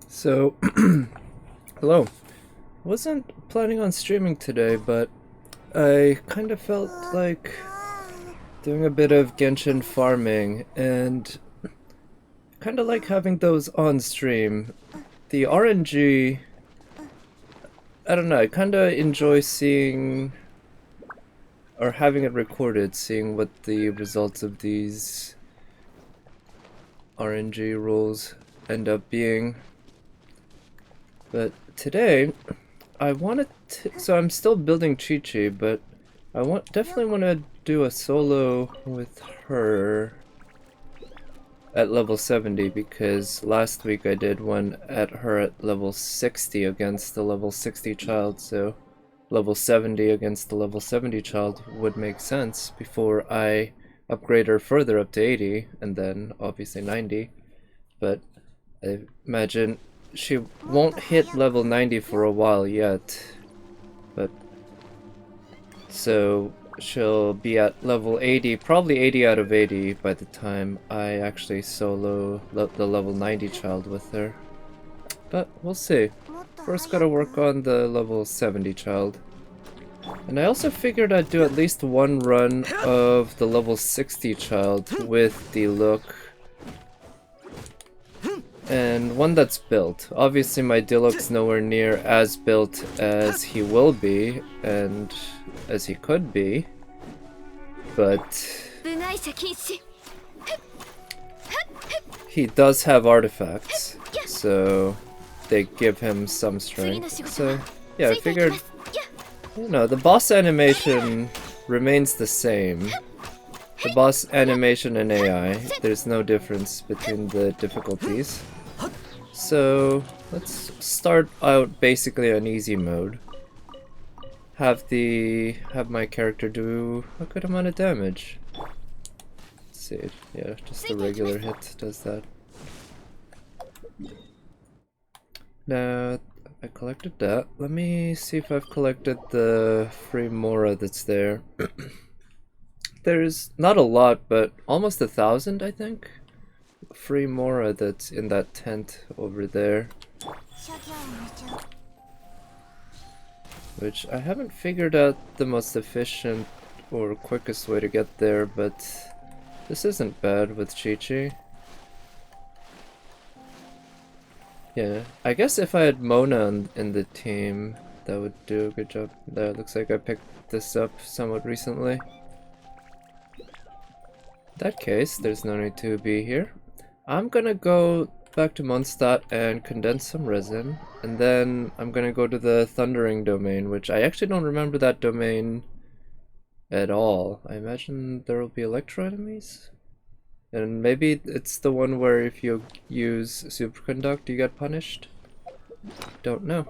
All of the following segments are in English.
So, hello. Wasn't planning on streaming today, but I kind of felt like doing a bit of Genshin farming and kind of like having those on stream. The RNG, I don't know, I kind of enjoy seeing or having it recorded, seeing what the results of these RNG rolls end up being. But today, I wanted to, so I'm still building Chi-Chi, but definitely want to do a solo with her at level 70 because last week I did one at her at level 60 against the level 60 child, so level 70 against the level 70 child would make sense before I upgrade her further up to 80 and then obviously 90, but I imagine she won't hit level 90 for a while yet, but so she'll be at level 80, probably 80 out of 80 by the time I actually solo the level 90 child with her. But we'll see. First gotta work on the level 70 child. And I also figured I'd do at least one run of the level 60 child with the look. And one that's built. Obviously my Diluc's nowhere near as built as he will be, and as he could be, but he does have artifacts, so they give him some strength. So yeah, I figured, you know, the boss animation remains the same. The boss animation and AI, there's no difference between the difficulties. So let's start out basically on easy mode. Have my character do a good amount of damage. Let's see, yeah, just a regular hit does that. Now I collected that. Let me see if I've collected the free Mora that's there. There's not a lot, but almost 1,000, I think. Free Mora that's in that tent over there. Which I haven't figured out the most efficient or quickest way to get there, but this isn't bad with Chi-Chi. Yeah, I guess if I had Mona in the team, that would do a good job. That looks like I picked this up somewhat recently. In that case, there's no need to be here. I'm gonna go back to Mondstadt and condense some resin, and then I'm gonna go to the Thundering domain, which I actually don't remember that domain at all. I imagine there will be Electro enemies? And maybe it's the one where if you use Superconduct you get punished? Don't know.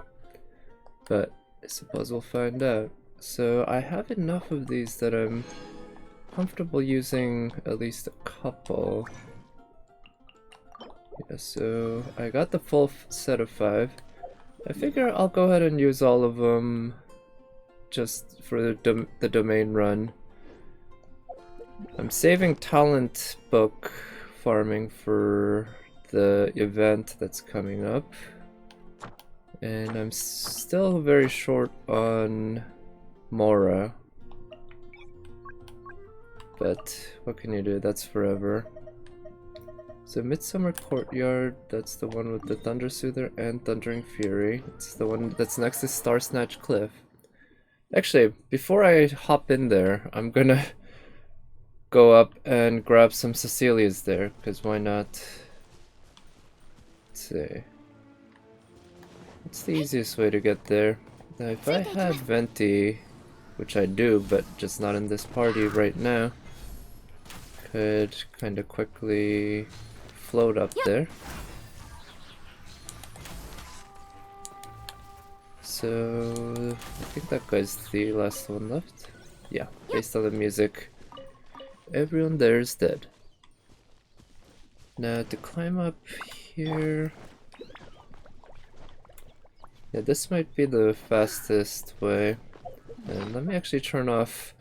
But I suppose we'll find out. So I have enough of these that I'm comfortable using at least a couple. Yeah, so I got the full set of 5. I figure I'll go ahead and use all of them just for the domain run. I'm saving talent book farming for the event that's coming up. And I'm still very short on Mora. But what can you do? That's forever. So Midsummer Courtyard, that's the one with the Thunder Soother and Thundering Fury. It's the one that's next to Star Snatch Cliff. Actually, before I hop in there, I'm gonna go up and grab some Cecilias there, because why not? Let's see. What's the easiest way to get there? Now, if I had Venti, which I do, but just not in this party right now, could kind of quickly float up there. So I think that guy's the last one left. Yeah, based on the music, everyone there is dead. Now to climb up here, yeah, this might be the fastest way. And let me actually turn off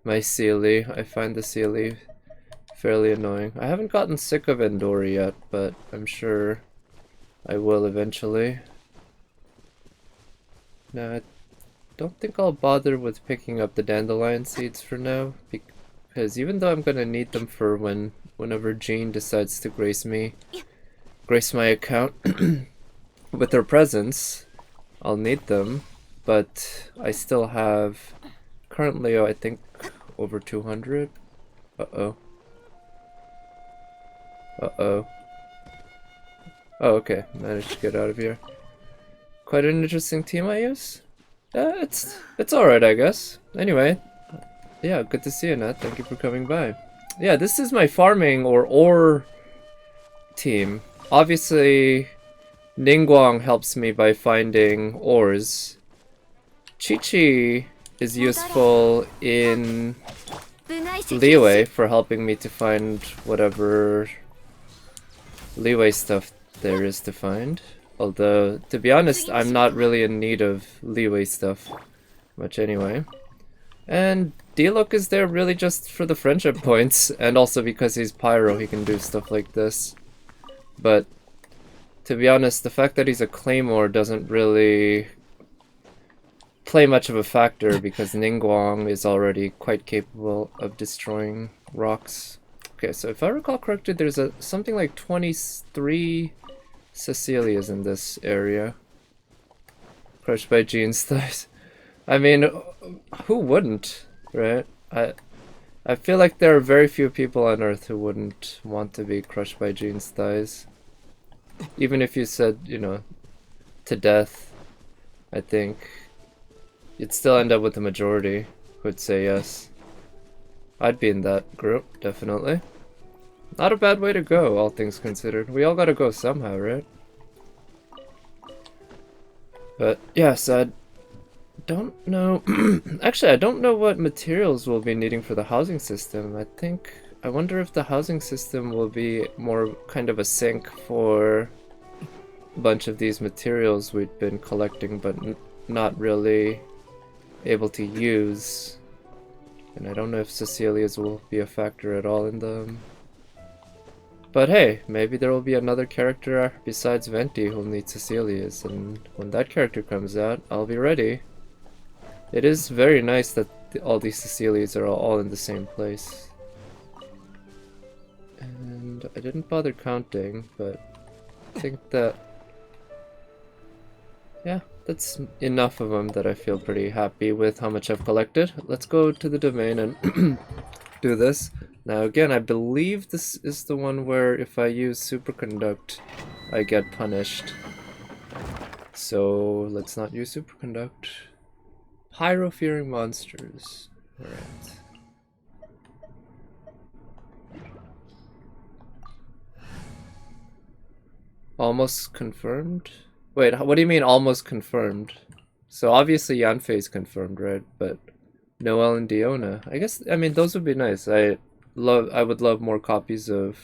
my Sealy. I find the Sealy fairly annoying. I haven't gotten sick of Endori yet, but I'm sure I will eventually. No, I don't think I'll bother with picking up the dandelion seeds for now, because even though I'm gonna need them for whenever Jean decides to grace my account with her presence, I'll need them, but I still have currently, I think, over 200. Uh-oh. Uh-oh. Oh, okay. Managed to get out of here. Quite an interesting team I use. It's alright, I guess. Anyway, yeah, good to see you, Nat. Thank you for coming by. Yeah, this is my farming or ore team. Obviously, Ningguang helps me by finding ores. Chi-Chi is useful in leeway for helping me to find whatever leeway stuff there is to find. Although, to be honest, I'm not really in need of leeway stuff much anyway. And D-Look is there really just for the friendship points, and also because he's Pyro, he can do stuff like this. But, to be honest, the fact that he's a Claymore doesn't really play much of a factor, because Ningguang is already quite capable of destroying rocks. Okay, so if I recall correctly, there's something like 23 Cecilias in this area. Crushed by Jean's thighs. I mean, who wouldn't, right? I feel like there are very few people on Earth who wouldn't want to be crushed by Jean's thighs. Even if you said, you know, to death, I think you'd still end up with the majority who would say yes. I'd be in that group, definitely. Not a bad way to go, all things considered. We all gotta go somehow, right? But, yes, I don't know... Actually, I don't know what materials we'll be needing for the housing system. I wonder if the housing system will be more kind of a sink for a bunch of these materials we've been collecting, but not really able to use. And I don't know if Cecilia's will be a factor at all in them. But hey, maybe there will be another character besides Venti who'll need Cecilia's, and when that character comes out, I'll be ready. It is very nice that all these Cecilias are all in the same place. And I didn't bother counting, but I think that... yeah, that's enough of them that I feel pretty happy with how much I've collected. Let's go to the domain and do this. Now again, I believe this is the one where if I use Superconduct, I get punished. So let's not use Superconduct. Pyro-fearing monsters. Alright. Almost confirmed? Wait, what do you mean almost confirmed? So obviously Yanfei is confirmed, right? But Noelle and Diona. I guess, I mean, those would be nice. I would love more copies of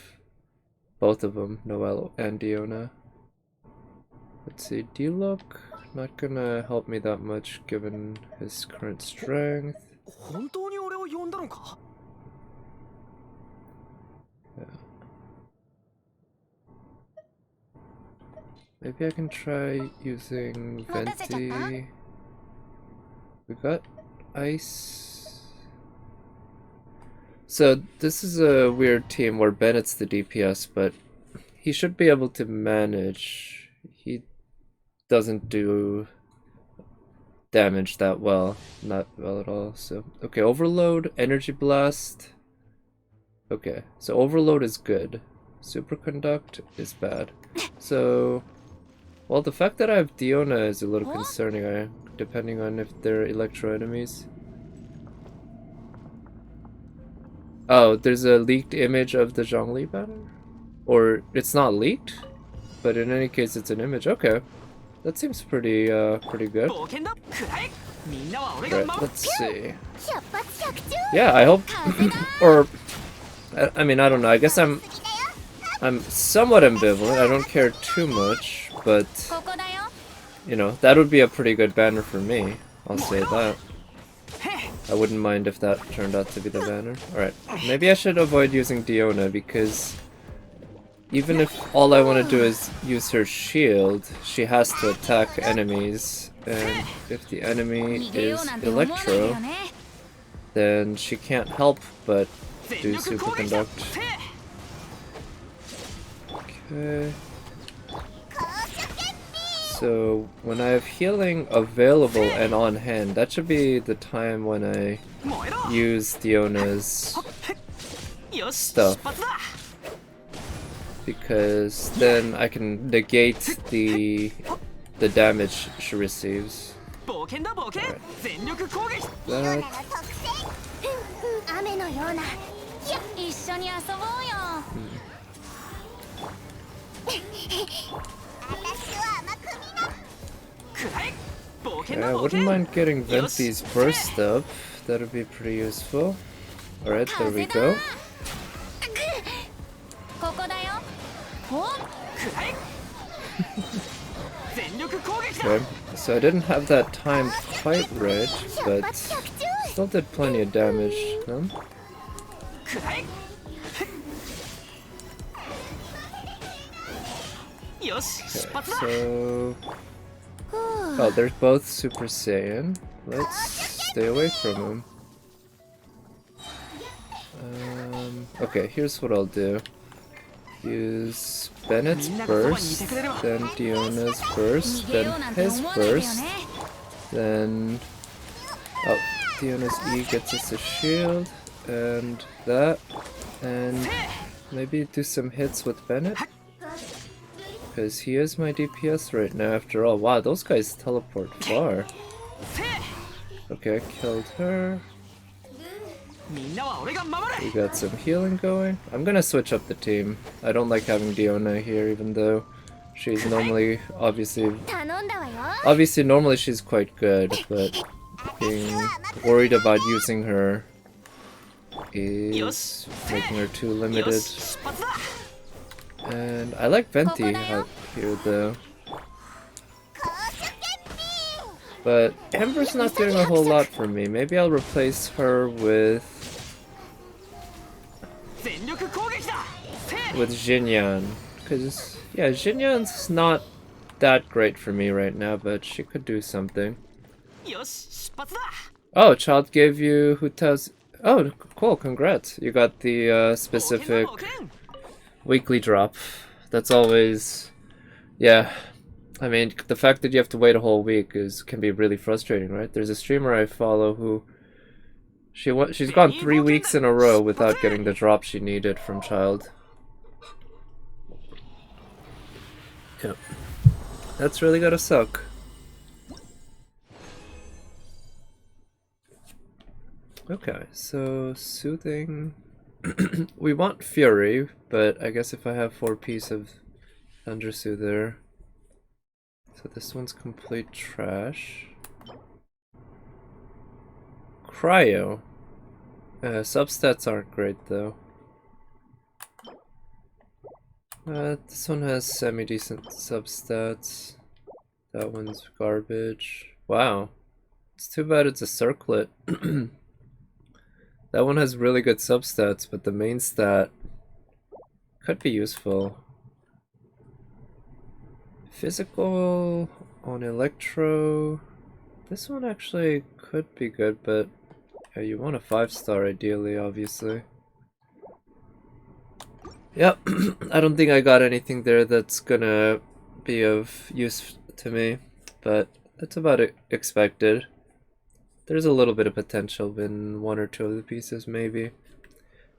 both of them, Noelle and Diona. Let's see, D-Look, not gonna help me that much given his current strength. Yeah. Maybe I can try using Venti. We got ice. So this is a weird team where Bennett's the DPS, but he should be able to manage. He doesn't do damage that well. Not well at all. So okay, Overload, Energy Blast. Okay, so Overload is good. Superconduct is bad. So, well, the fact that I have Diona is a little concerning, depending on if they're Electro enemies. Oh, there's a leaked image of the Zhongli banner? Or it's not leaked? But in any case, it's an image. Okay. That seems pretty good. Right, let's see. Yeah, I hope... or... I mean, I don't know. I guess I'm somewhat ambivalent. I don't care too much, but... you know, that would be a pretty good banner for me. I'll say that. I wouldn't mind if that turned out to be the banner. Alright, maybe I should avoid using Diona because even if all I want to do is use her shield, she has to attack enemies, and if the enemy is Electro, then she can't help but do Superconduct. Okay. So when I have healing available and on hand, that should be the time when I use Diona's stuff, because then I can negate the damage she receives. Right. That. Okay, I wouldn't mind getting Venti's burst up. That would be pretty useful. Alright, there we go. Okay, so I didn't have that timed quite right, but still did plenty of damage. No? Okay, so... Oh, they're both Super Saiyan. Let's stay away from them. Okay, here's what I'll do. Use Bennett's burst, then Diona's burst, then his burst, then... Oh, Diona's E gets us a shield, and that, and maybe do some hits with Bennett? Because he is my DPS right now after all. Wow, those guys teleport far. Okay, I killed her. We got some healing going. I'm gonna switch up the team. I don't like having Diona here, even though she's normally, obviously normally she's quite good, but being worried about using her is making her too limited. And I like Venti here though. But Ember's not doing a whole lot for me. Maybe I'll replace her with Xinyan. Because, yeah, Xinyan's not that great for me right now, but she could do something. Oh, Childe gave you Huta's... Oh, cool, congrats. You got the specific weekly drop. That's always... Yeah. I mean, the fact that you have to wait a whole week can be really frustrating, right? There's a streamer I follow who... She's gone 3 weeks in a row without getting the drop she needed from Childe. Yep. That's really gotta suck. Okay, so soothing. We want Fury, but I guess if I have 4 pieces of Thunder Soother. So this one's complete trash. Cryo. Substats aren't great though. This one has semi-decent substats. That one's garbage. Wow. It's too bad it's a circlet. That one has really good substats, but the main stat could be useful. Physical on Electro. This one actually could be good, but yeah, you want a 5-star ideally, obviously. Yep, I don't think I got anything there that's gonna be of use to me, but that's about expected. There's a little bit of potential in 1 or 2 of the pieces, maybe.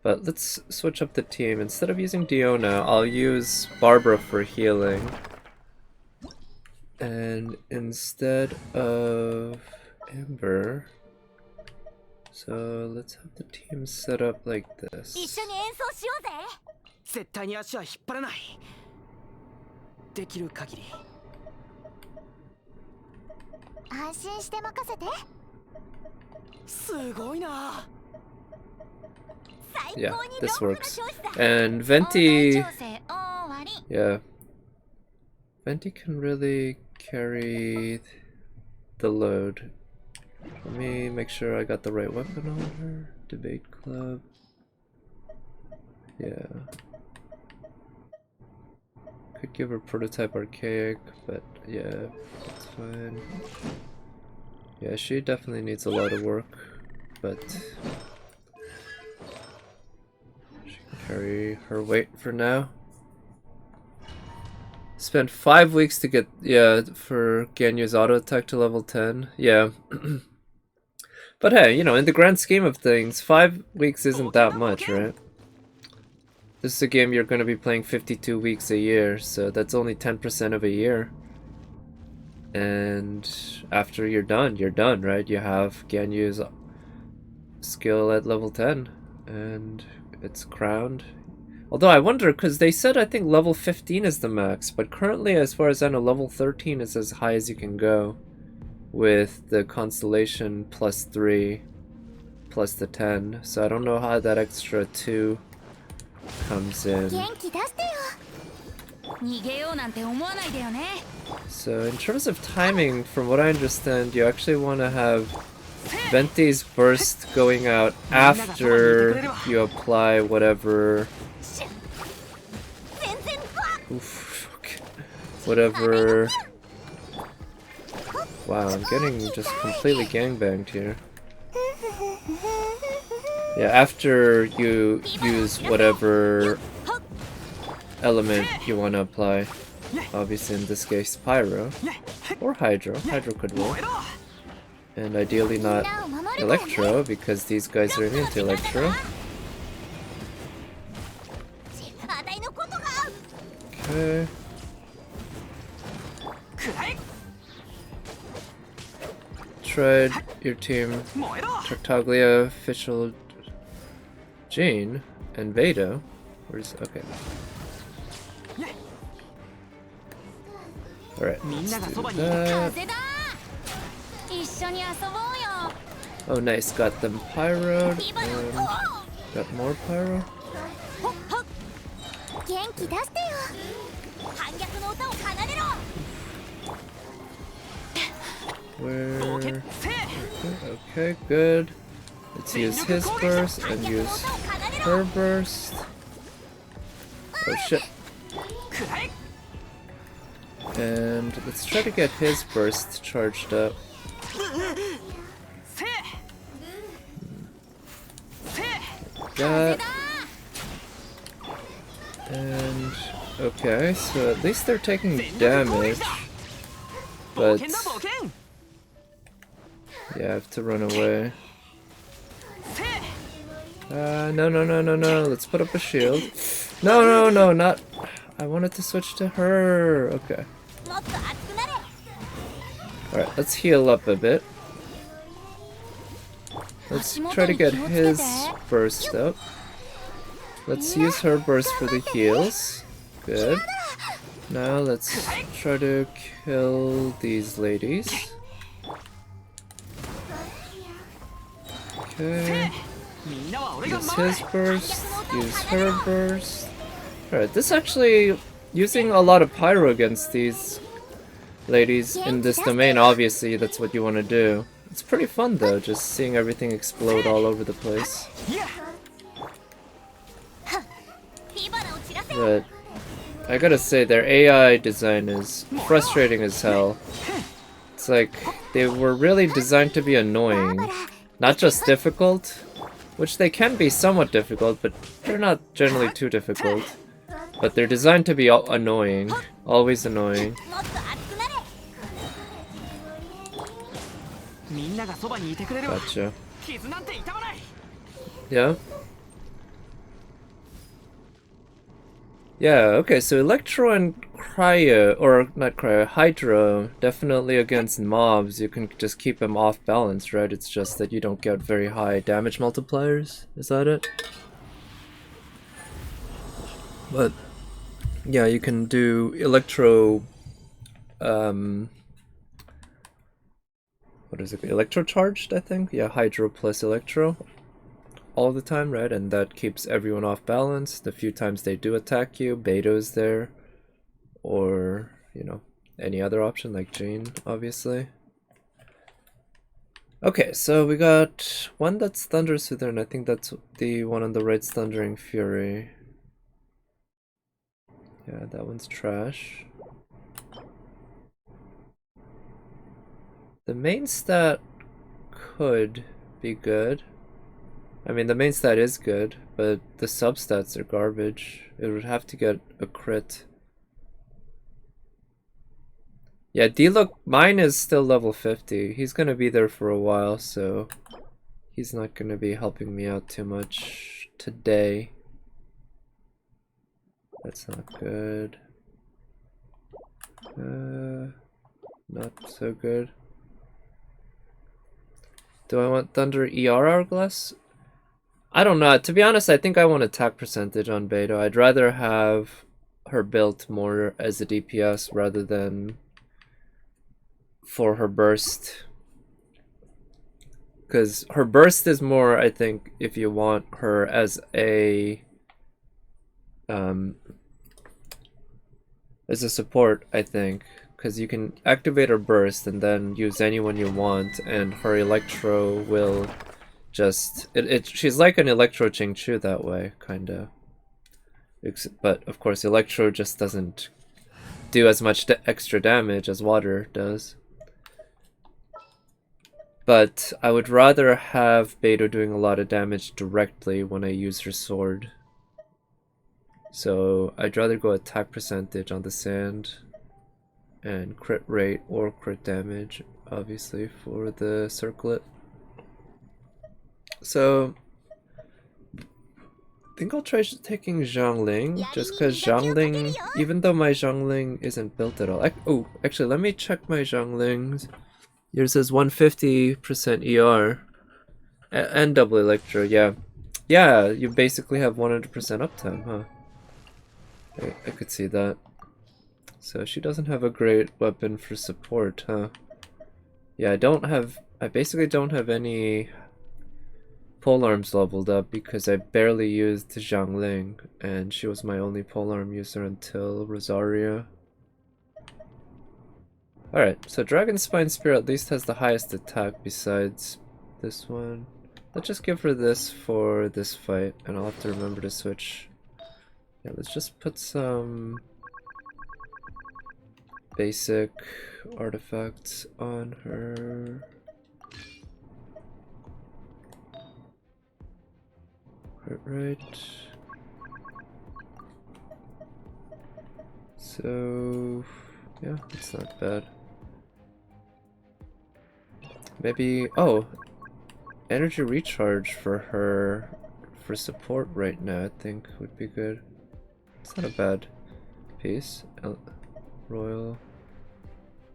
But let's switch up the team. Instead of using Diona, I'll use Barbara for healing. And instead of Ember... So let's have the team set up like this. Yeah, this works. And Venti... Yeah. Venti can really carry the load. Let me make sure I got the right weapon on her. Debate club. Yeah. give her prototype archaic, but yeah, that's fine. Yeah, she definitely needs a lot of work, but she can carry her weight for now. Spent 5 weeks to get, yeah, for Ganyu's auto attack to level 10. Yeah. But hey, you know, in the grand scheme of things, 5 weeks isn't that much, right? This is a game you're going to be playing 52 weeks a year, so that's only 10% of a year. And after you're done, right? You have Ganyu's skill at level 10, and it's crowned. Although I wonder, because they said I think level 15 is the max, but currently, as far as I know, level 13 is as high as you can go with the constellation plus 3 plus the 10. So I don't know how that extra 2 comes in. So in terms of timing, from what I understand, you actually want to have Venti's burst going out after you apply whatever... Oof, okay. Whatever... Wow, I'm getting just completely gangbanged here. Yeah, after you use whatever element you want to apply. Obviously in this case Pyro. Or Hydro. Hydro could work. And ideally not Electro, because these guys are immune to Electro. Okay. Tried your team Tartaglia, Official Jean, and Vado. Where's okay. Alright, let's do that. Oh nice, got them pyroed, and got more pyro. Where? Okay, good. Let's use his burst and use her burst. Oh shit. And let's try to get his burst charged up. That. And okay, so at least they're taking damage. But yeah, I have to run away. No. Let's put up a shield. No, not. I wanted to switch to her. Okay. Alright, let's heal up a bit. Let's try to get his burst up. Let's use her burst for the heals. Good. Now let's try to kill these ladies. Okay. Use his burst. Use her burst. Alright, this actually... Using a lot of pyro against these ladies in this domain, obviously that's what you want to do. It's pretty fun though, just seeing everything explode all over the place. But I gotta say, their AI design is frustrating as hell. It's like, they were really designed to be annoying. Not just difficult, which they can be somewhat difficult, but they're not generally too difficult. But they're designed to be annoying. Always annoying. Gotcha. Yeah? Yeah, okay, so Electro and Cryo, or not Cryo, Hydro, definitely against mobs, you can just keep them off balance, right? It's just that you don't get very high damage multipliers, is that it? But, yeah, you can do Electro, what is it, Electro charged, I think? Yeah, Hydro plus Electro. All the time, right? And that keeps everyone off balance. The few times they do attack you, Beto's there. Or, you know, any other option like Jane, obviously. Okay, so we got one that's Thunderous Soother, and I think that's the one on the right's Thundering Fury. Yeah, that one's trash. The main stat could be good. I mean, the main stat is good, but the substats are garbage. It would have to get a crit. Yeah, D-Look, mine is still level 50. He's gonna be there for a while, so he's not gonna be helping me out too much today. That's not good. Not so good. Do I want Thunder ER Hourglass? I don't know. To be honest, I think I want attack percentage on Beto. I'd rather have her built more as a DPS rather than for her burst. Because her burst is more, I think, if you want her as a support, I think. Because you can activate her burst and then use anyone you want, and her Electro will just... she's like an Electro Chingchu that way, kinda. But, of course, Electro just doesn't do as much extra damage as water does. But I would rather have Beto doing a lot of damage directly when I use her sword. So I'd rather go attack percentage on the sand and crit rate or crit damage, obviously, for the circlet. So I think I'll try taking Zhongling, just because Zhongling, even though my Zhongling isn't built at all. Oh, actually, let me check my Zhonglings. Yours says 150% ER and double Electro, yeah. Yeah, you basically have 100% uptime, huh? I could see that. So she doesn't have a great weapon for support, huh? Yeah, I basically don't have any polearms leveled up because I barely used Zhangling, and she was my only polearm user until Rosaria. Alright, so Dragon Spine Spear at least has the highest attack besides this one. Let's just give her this for this fight, and I'll have to remember to switch. Yeah, let's just put some basic artifacts on her. Right. So, yeah, it's not bad. Maybe, oh, energy recharge for her for support right now I think would be good. It's not a bad piece. Royal.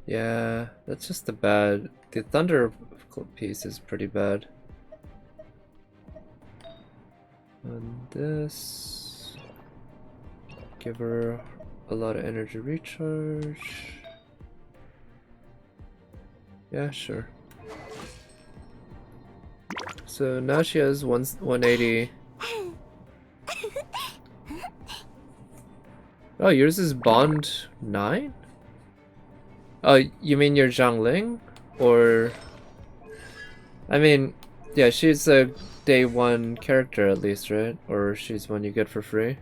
Yeah, that's just a bad. The Thunder piece is pretty bad. And this. Give her a lot of energy recharge. Yeah, sure. So now she has 180. Oh, yours is Bond 9? Oh, you mean your Zhangling? Or... I mean, yeah, she's a day 1 character at least, right? Or she's one you get for free?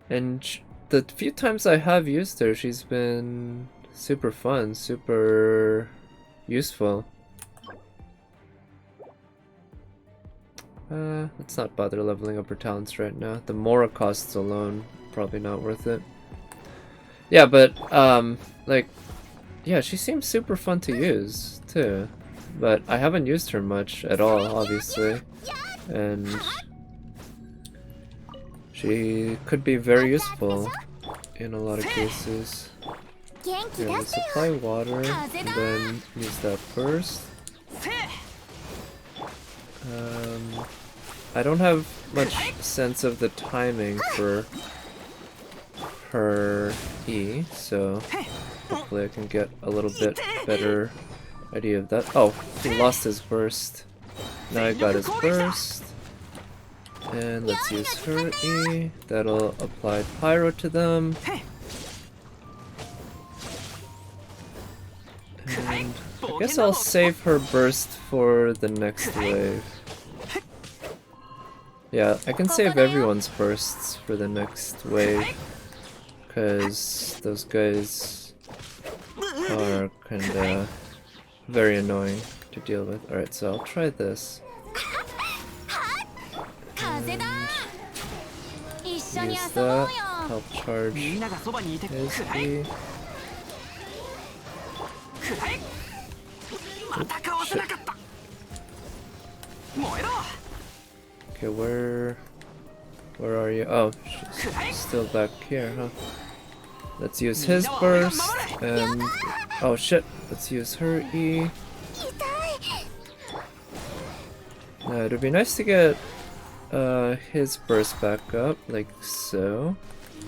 And the few times I have used her, she's been super fun, super useful. Let's not bother leveling up her talents right now. The Mora costs alone, probably not worth it. Yeah, but, like, yeah, she seems super fun to use, too. But I haven't used her much at all, obviously. And she could be very useful in a lot of cases. Here, let's supply water, and then use that first. I don't have much sense of the timing for her E, so hopefully I can get a little bit better idea of that. Oh, he lost his burst. Now I got his burst. And let's use her E. That'll apply Pyro to them. And I guess I'll save her burst for the next wave. Yeah, I can save everyone's bursts for the next wave, because those guys are kinda very annoying to deal with. Alright, so I'll try this. And use that, help charge his E. Oh, shit. Okay, where are you? Oh, she's still back here, huh? Let's use his burst, and oh shit, let's use her E. Now it'd be nice to get his burst back up, like so.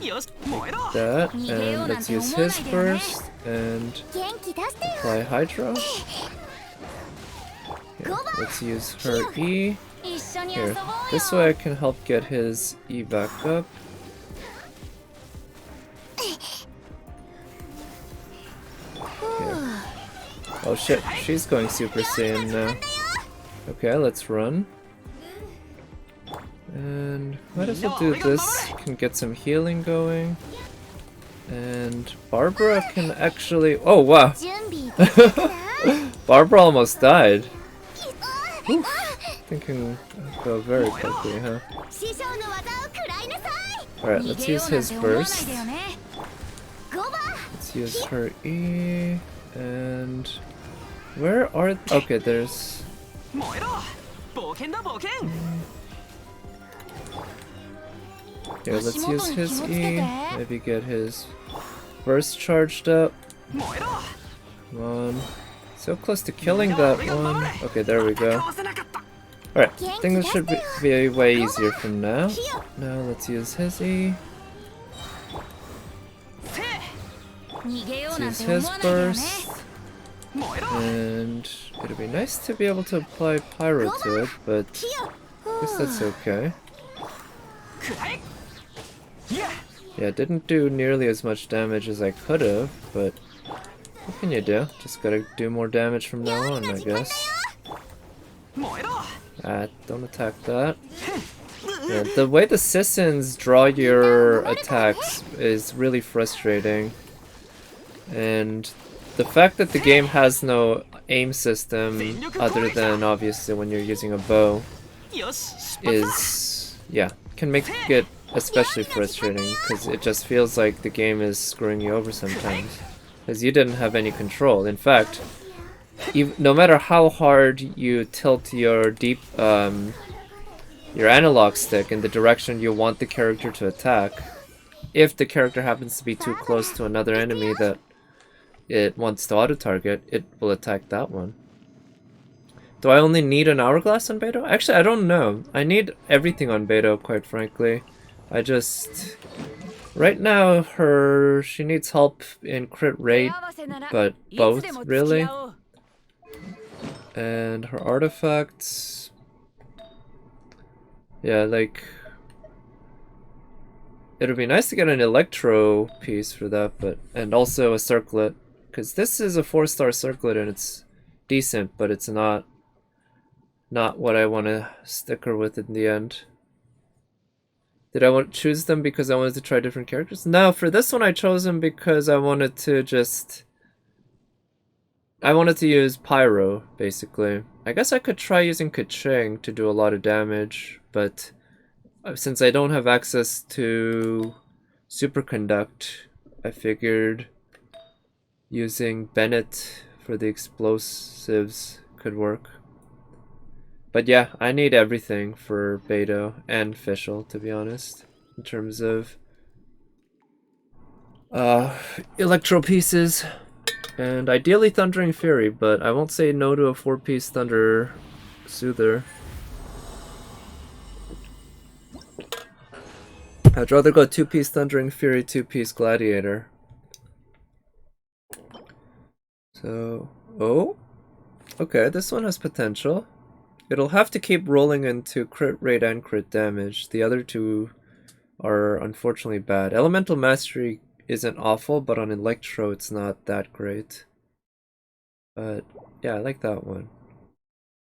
Like that, and let's use his burst and apply Hydro. Here, let's use her E. Here, this way I can help get his E back up. Here. Oh shit, she's going Super Saiyan now. Okay, let's run. And might as well do this, can get some healing going. And Barbara can actually... Oh wow! Barbara almost died. Oof. Thinking go very quickly, huh? Alright, let's use his burst. Let's use her E. And... where are... okay, there's... Here, let's use his E. Maybe get his burst charged up. Come on. So close to killing that one. Okay, there we go. Alright, I think this should be way easier from now. Now let's use his E. Let's use his burst. And it'd be nice to be able to apply Pyro to it, but I guess that's okay. Yeah, it didn't do nearly as much damage as I could have, but what can you do? Just gotta do more damage from now on, I guess. Ah, don't attack that. Yeah, the way the Sissons draw your attacks is really frustrating. And the fact that the game has no aim system, other than obviously when you're using a bow, is, yeah, can make it especially frustrating, because it just feels like the game is screwing you over sometimes. Because you didn't have any control. In fact, no matter how hard you tilt your your analog stick in the direction you want the character to attack, if the character happens to be too close to another enemy that it wants to auto-target, it will attack that one. Do I only need an hourglass on Beto? Actually, I don't know. I need everything on Beto, quite frankly. I just... right now, she needs help in crit rate, but both, really. And her artifacts... yeah, like... it would be nice to get an Electro piece for that, but... and also a circlet. Because this is a 4-star circlet and it's decent, but it's not what I want to stick her with in the end. Did I want to choose them because I wanted to try different characters? No, for this one I chose them because I wanted to just... I wanted to use Pyro, basically. I guess I could try using Kaching to do a lot of damage, but since I don't have access to Superconduct, I figured using Bennett for the explosives could work. But yeah, I need everything for Beto and Fischl, to be honest, in terms of Electro pieces, and ideally Thundering Fury, but I won't say no to a 4-piece Thunder Soother. I'd rather go 2-piece Thundering Fury, 2-piece Gladiator. So, oh, okay, this one has potential. It'll have to keep rolling into crit rate and crit damage. The other two are unfortunately bad. Elemental Mastery isn't awful, but on Electro it's not that great. But yeah, I like that one.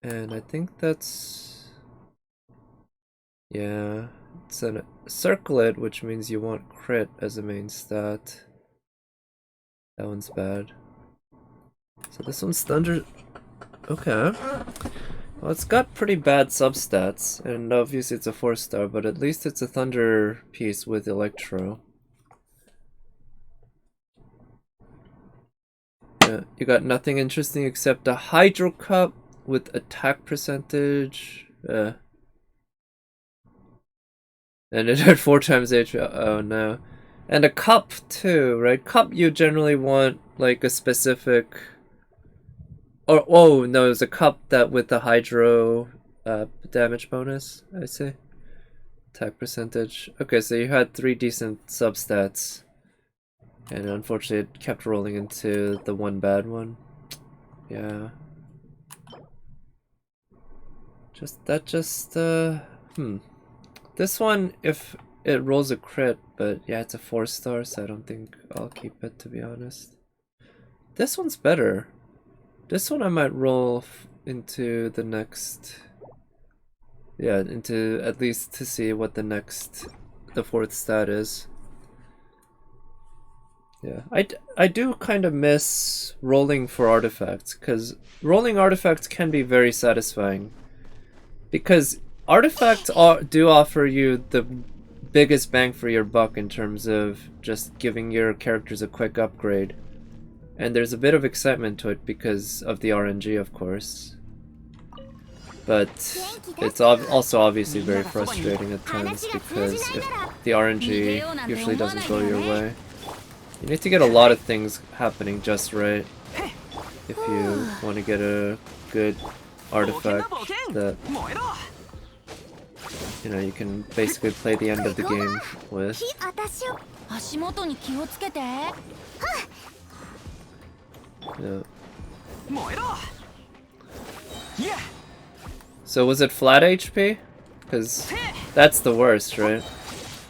And I think that's Yeah, it's a circlet, which means you want crit as a main stat. That one's bad. So this one's thunder. Okay. Well, it's got pretty bad substats, and obviously it's a 4-star, but at least it's a thunder piece with Electro. Yeah, you got nothing interesting except a Hydro Cup with attack percentage. And it had 4 times HP. Oh no. And a cup too, right? Cup you generally want like a specific. Or oh no, it's a cup that with the hydro damage bonus, I see. Attack percentage. Okay, so you had 3 decent substats. And unfortunately it kept rolling into the one bad one. Yeah. This one, if it rolls a crit, but yeah, it's a 4-star, so I don't think I'll keep it, to be honest. This one's better. This one I might roll into the next... Yeah, into at least to see what the 4th stat is. Yeah, I do kind of miss rolling for artifacts, because rolling artifacts can be very satisfying. Because artifacts do offer you the biggest bang for your buck in terms of just giving your characters a quick upgrade. And there's a bit of excitement to it because of the RNG, of course. But it's also obviously very frustrating at times because if the RNG usually doesn't go your way. You need to get a lot of things happening just right if you want to get a good artifact that, you know, you can basically play the end of the game with. Yeah. So was it flat HP? Because that's the worst, right?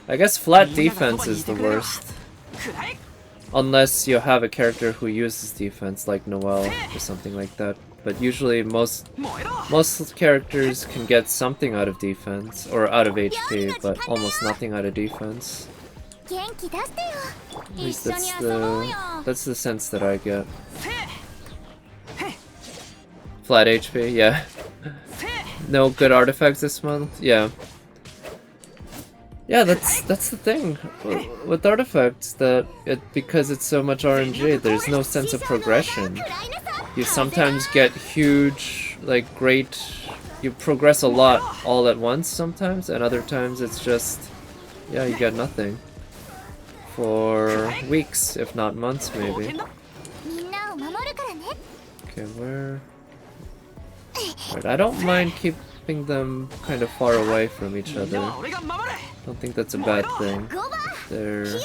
I guess flat defense is the worst. Unless you have a character who uses defense, like Noelle or something like that. But usually most characters can get something out of defense, or out of HP, but almost nothing out of defense. At least that's the sense that I get. Flat HP, yeah. No good artifacts this month, yeah. Yeah, that's the thing with artifacts, that because it's so much RNG, there's no sense of progression. You sometimes get huge, like great, you progress a lot all at once sometimes, and other times it's just, yeah, you get nothing. For weeks, if not months maybe. Okay, where... Right, I don't mind keeping them kind of far away from each other. Don't think that's a bad thing. They're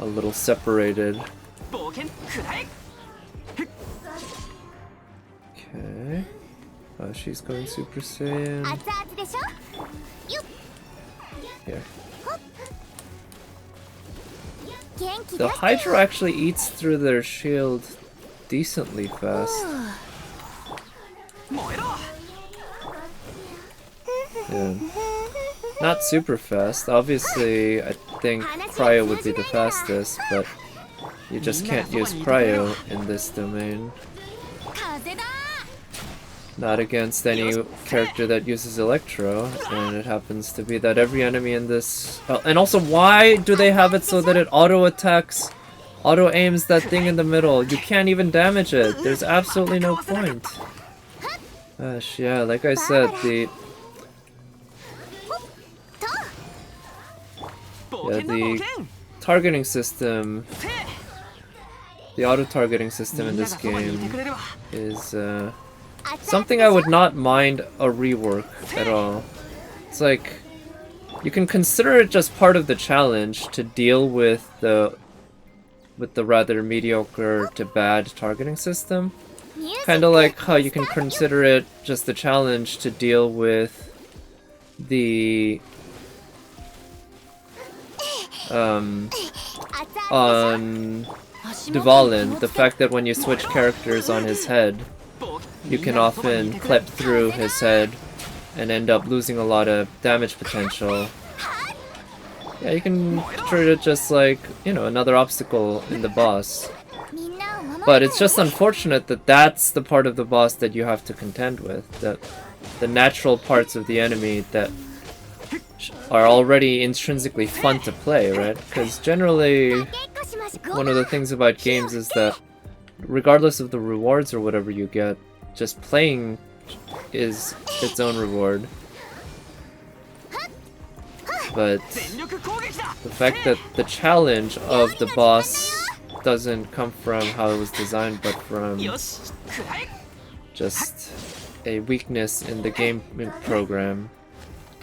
a little separated. Okay. Oh, she's going Super Saiyan. Here. The Hydra actually eats through their shield decently fast. Yeah. Not super fast. Obviously, I think Cryo would be the fastest, but you just can't use Cryo in this domain. Not against any character that uses Electro, and it happens to be that every enemy in this... and also, why do they have it so that it auto-attacks, auto-aims that thing in the middle? You can't even damage it. There's absolutely no point. Gosh, yeah, like I said, the targeting system, the auto-targeting system in this game is something I would not mind a rework at all. It's like, you can consider it just part of the challenge to deal with the rather mediocre to bad targeting system. Kinda like how you can consider it just a challenge to deal with the on Dvalin, the fact that when you switch characters on his head, you can often clip through his head and end up losing a lot of damage potential, yeah, you can treat it just like, you know, another obstacle in the boss. But it's just unfortunate that that's the part of the boss that you have to contend with. That the natural parts of the enemy that are already intrinsically fun to play, right? Because generally, one of the things about games is that regardless of the rewards or whatever you get, just playing is its own reward. But the fact that the challenge of the boss doesn't come from how it was designed, but from just a weakness in the game program,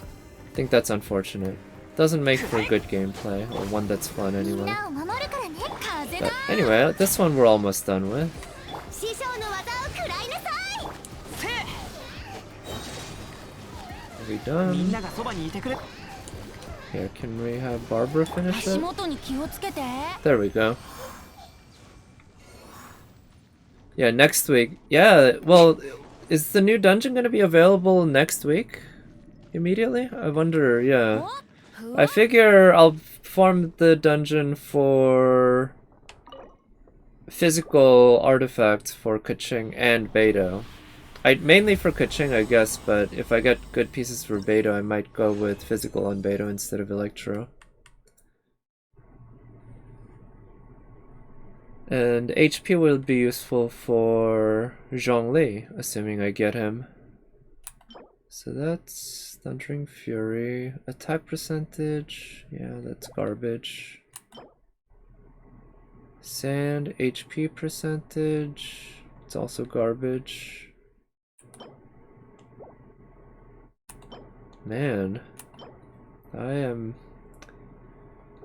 I think that's unfortunate. Doesn't make for good gameplay, or one that's fun anyway. But anyway, this one we're almost done with. Are we done? Here, can we have Barbara finish it? There we go. Yeah, next week. Yeah, well, is the new dungeon gonna be available next week? Immediately? I wonder, yeah. I figure I'll farm the dungeon for physical artifacts for Kaching and Beidou. Mainly for Kaching, I guess, but if I get good pieces for Beidou, I might go with physical on Beidou instead of Electro. And HP will be useful for Zhongli, assuming I get him. So that's Thundering Fury. Attack percentage, yeah, that's garbage. Sand, HP percentage, it's also garbage. Man, I am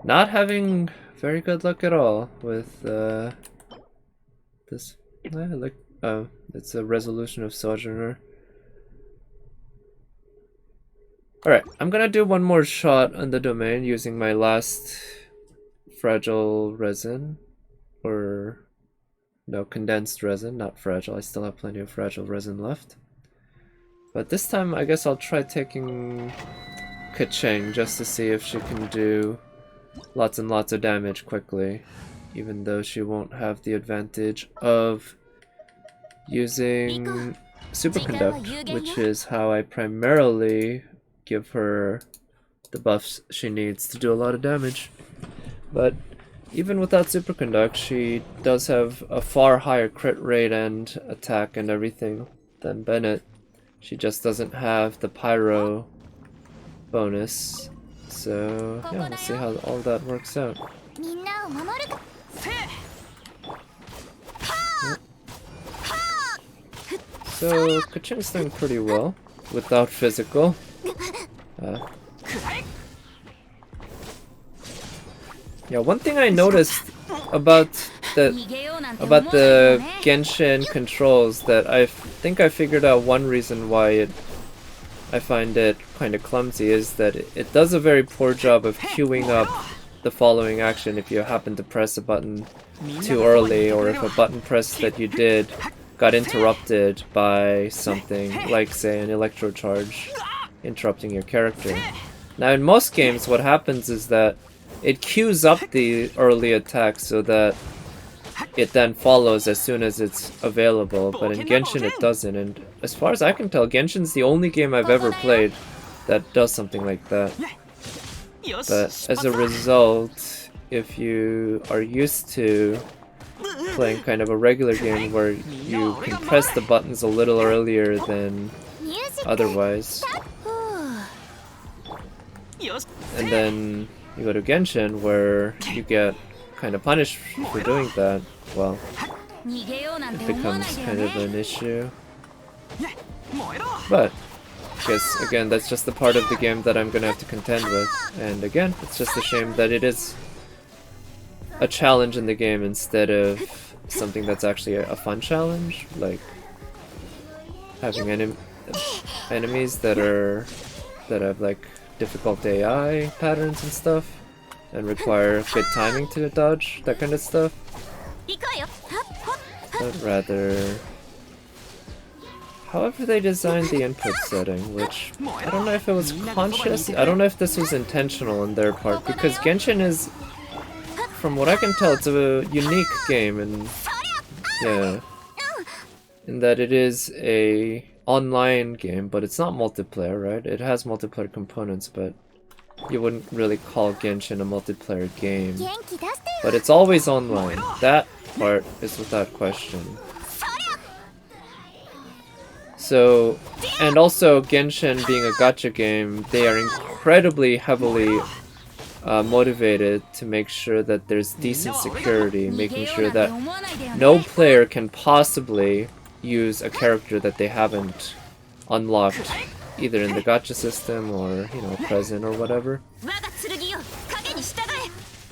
not having very good luck at all with this. Oh, it's a resolution of Sojourner. Alright, I'm gonna do one more shot on the domain using my last fragile resin. Or, no, condensed resin, not fragile. I still have plenty of fragile resin left. But this time, I guess I'll try taking Kaching just to see if she can do lots and lots of damage quickly. Even though she won't have the advantage of using Superconduct, which is how I primarily give her the buffs she needs to do a lot of damage. But even without Superconduct, she does have a far higher crit rate and attack and everything than Bennett. She just doesn't have the Pyro bonus. So yeah, we'll see how all that works out. So Kaching's doing pretty well without physical. Yeah, one thing I noticed about the Genshin controls that I think I figured out one reason why I find it kind of clumsy is that it does a very poor job of queuing up the following action if you happen to press a button too early, or if a button press that you did got interrupted by something like, say, an Electro charge interrupting your character. Now in most games what happens is that it queues up the early attack so that it then follows as soon as it's available, but in Genshin it doesn't, and as far as I can tell, Genshin's the only game I've ever played that does something like that. But as a result, if you are used to playing kind of a regular game where you can press the buttons a little earlier than otherwise, and then you go to Genshin where you get kind of punished for doing that, well, it becomes kind of an issue. But I guess, again, that's just the part of the game that I'm gonna have to contend with. And again, it's just a shame that it is a challenge in the game instead of something that's actually a fun challenge, like having enemies that have like difficult AI patterns and stuff, and require good timing to dodge, that kind of stuff. But rather However, they designed the input setting, which I don't know if it was conscious. I don't know if this was intentional on their part, because Genshin is, from what I can tell, it's a unique game, and yeah, in that it is a online game, but it's not multiplayer, right? It has multiplayer components, but you wouldn't really call Genshin a multiplayer game. But it's always online. That part is without question. So, and also Genshin being a gacha game, they are incredibly heavily motivated to make sure that there's decent security, making sure that no player can possibly use a character that they haven't unlocked either in the gacha system or, you know, present or whatever.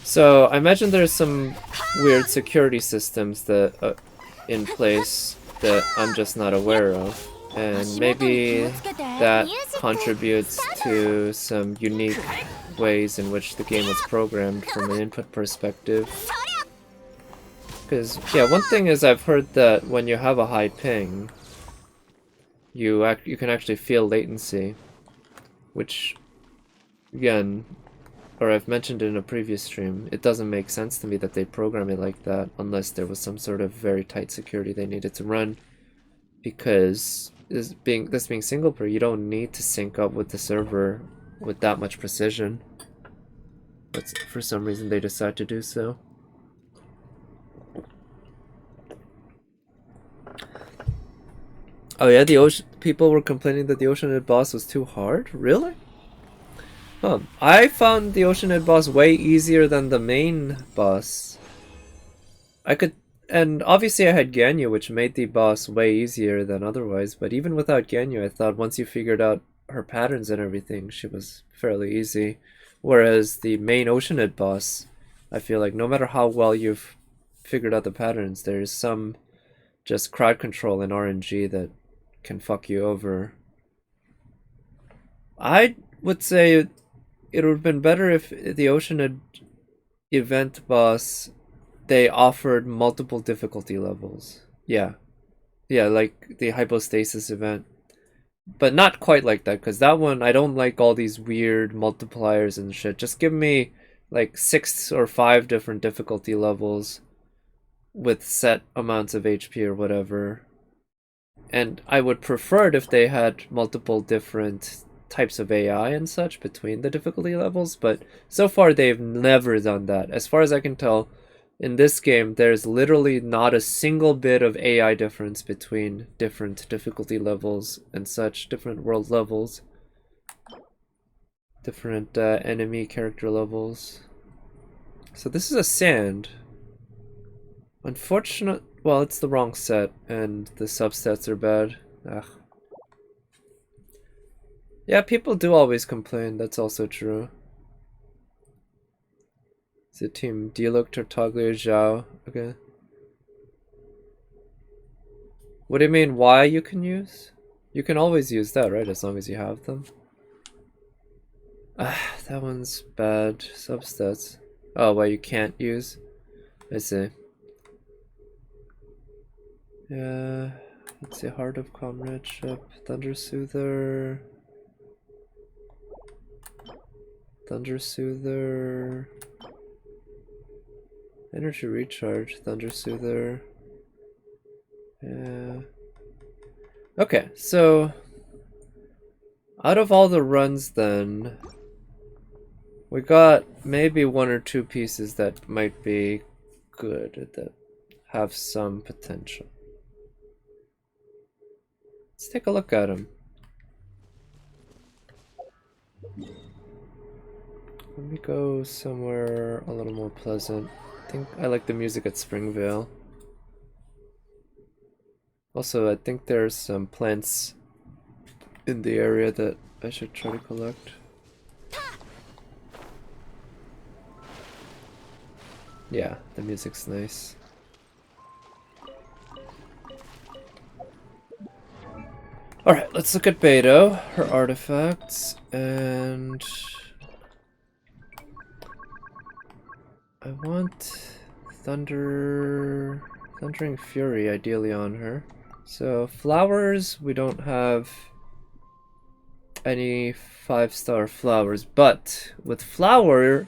So I imagine there's some weird security systems that in place that I'm just not aware of. And maybe that contributes to some unique ways in which the game was programmed from an input perspective. Because, yeah, one thing is I've heard that when you have a high ping, you can actually feel latency. Which, again, or I've mentioned in a previous stream, it doesn't make sense to me that they program it like that unless there was some sort of very tight security they needed to run. Because this being single player, you don't need to sync up with the server with that much precision. But for some reason they decide to do so. Oh yeah, the ocean people were complaining that the Oceanid boss was too hard? Really? Huh. I found the Oceanid boss way easier than the main boss. And obviously I had Ganyu, which made the boss way easier than otherwise, but even without Ganyu, I thought once you figured out her patterns and everything, she was fairly easy. Whereas the main Oceanid boss, I feel like no matter how well you've figured out the patterns, there's some just crowd control and RNG that can fuck you over. I would say it would have been better if the Oceanid event boss, they offered multiple difficulty levels. Yeah, like the hypostasis event. But not quite like that, because that one, I don't like all these weird multipliers and shit. Just give me like 6 or 5 different difficulty levels with set amounts of HP or whatever. And I would prefer it if they had multiple different types of AI and such between the difficulty levels, but so far they've never done that. As far as I can tell, in this game, there's literally not a single bit of AI difference between different difficulty levels and such, different world levels, different enemy character levels. So this is a sand. Unfortunate. Well, it's the wrong set, and the substats are bad. Ugh. Yeah, people do always complain, that's also true. It's a team Diluc, Tartaglia, Zhao. Okay. What do you mean, why you can use? You can always use that, right? As long as you have them. Ah, that one's bad. Substats. Oh, why you can't use? I see. Yeah, let's see, Heart of Comradeship, Thunder Soother, Energy Recharge, Thunder Soother. Yeah. Okay, so out of all the runs then, we got maybe 1 or 2 pieces that might be good, that have some potential. Let's take a look at them. Let me go somewhere a little more pleasant. I think I like the music at Springvale. Also, I think there's some plants in the area that I should try to collect. Yeah, the music's nice. Alright, let's look at Beto, her artifacts, and I want Thundering Fury ideally on her. So flowers, we don't have any 5-star flowers, but with flower,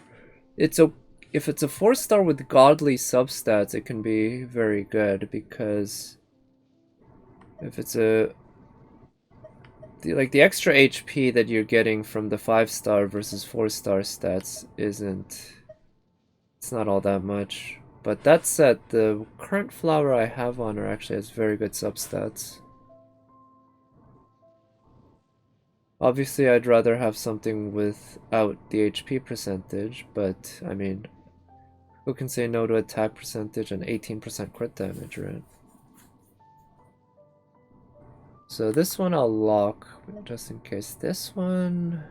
if it's a 4-star with godly substats, it can be very good, because if it's like the extra HP that you're getting from the 5-star versus 4-star stats it's not all that much. But that said, the current flower I have on her actually has very good substats. Obviously, I'd rather have something without the HP percentage, but I mean, who can say no to attack percentage and 18% crit damage, right? So this one I'll lock, just in case. This one...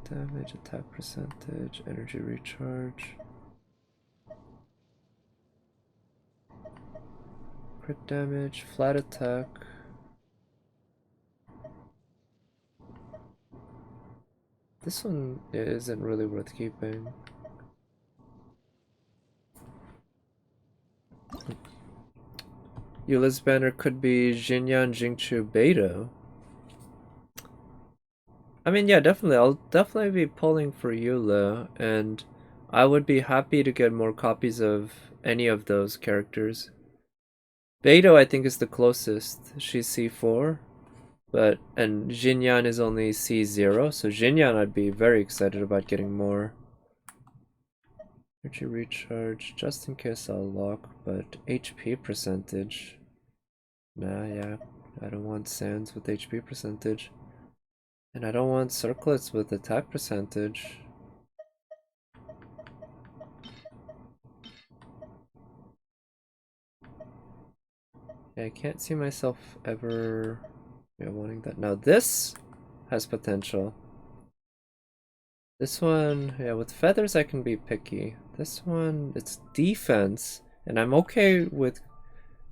damage, attack percentage, energy recharge. Crit damage, flat attack. This one isn't really worth keeping. Eula's banner could be Xinyan Jingchu Beidou. I mean, yeah, definitely. I'll definitely be pulling for Eula, and I would be happy to get more copies of any of those characters. Beidou, I think, is the closest. She's C4. And Xinyan is only C0, so Xinyan I'd be very excited about getting more. Energy recharge, just in case I'll lock, but HP percentage. Nah, yeah, I don't want sands with HP percentage. And I don't want circlets with attack percentage. Yeah, I can't see myself ever wanting that. Now this has potential. This one, yeah, with feathers I can be picky. This one, it's defense, and I'm okay with...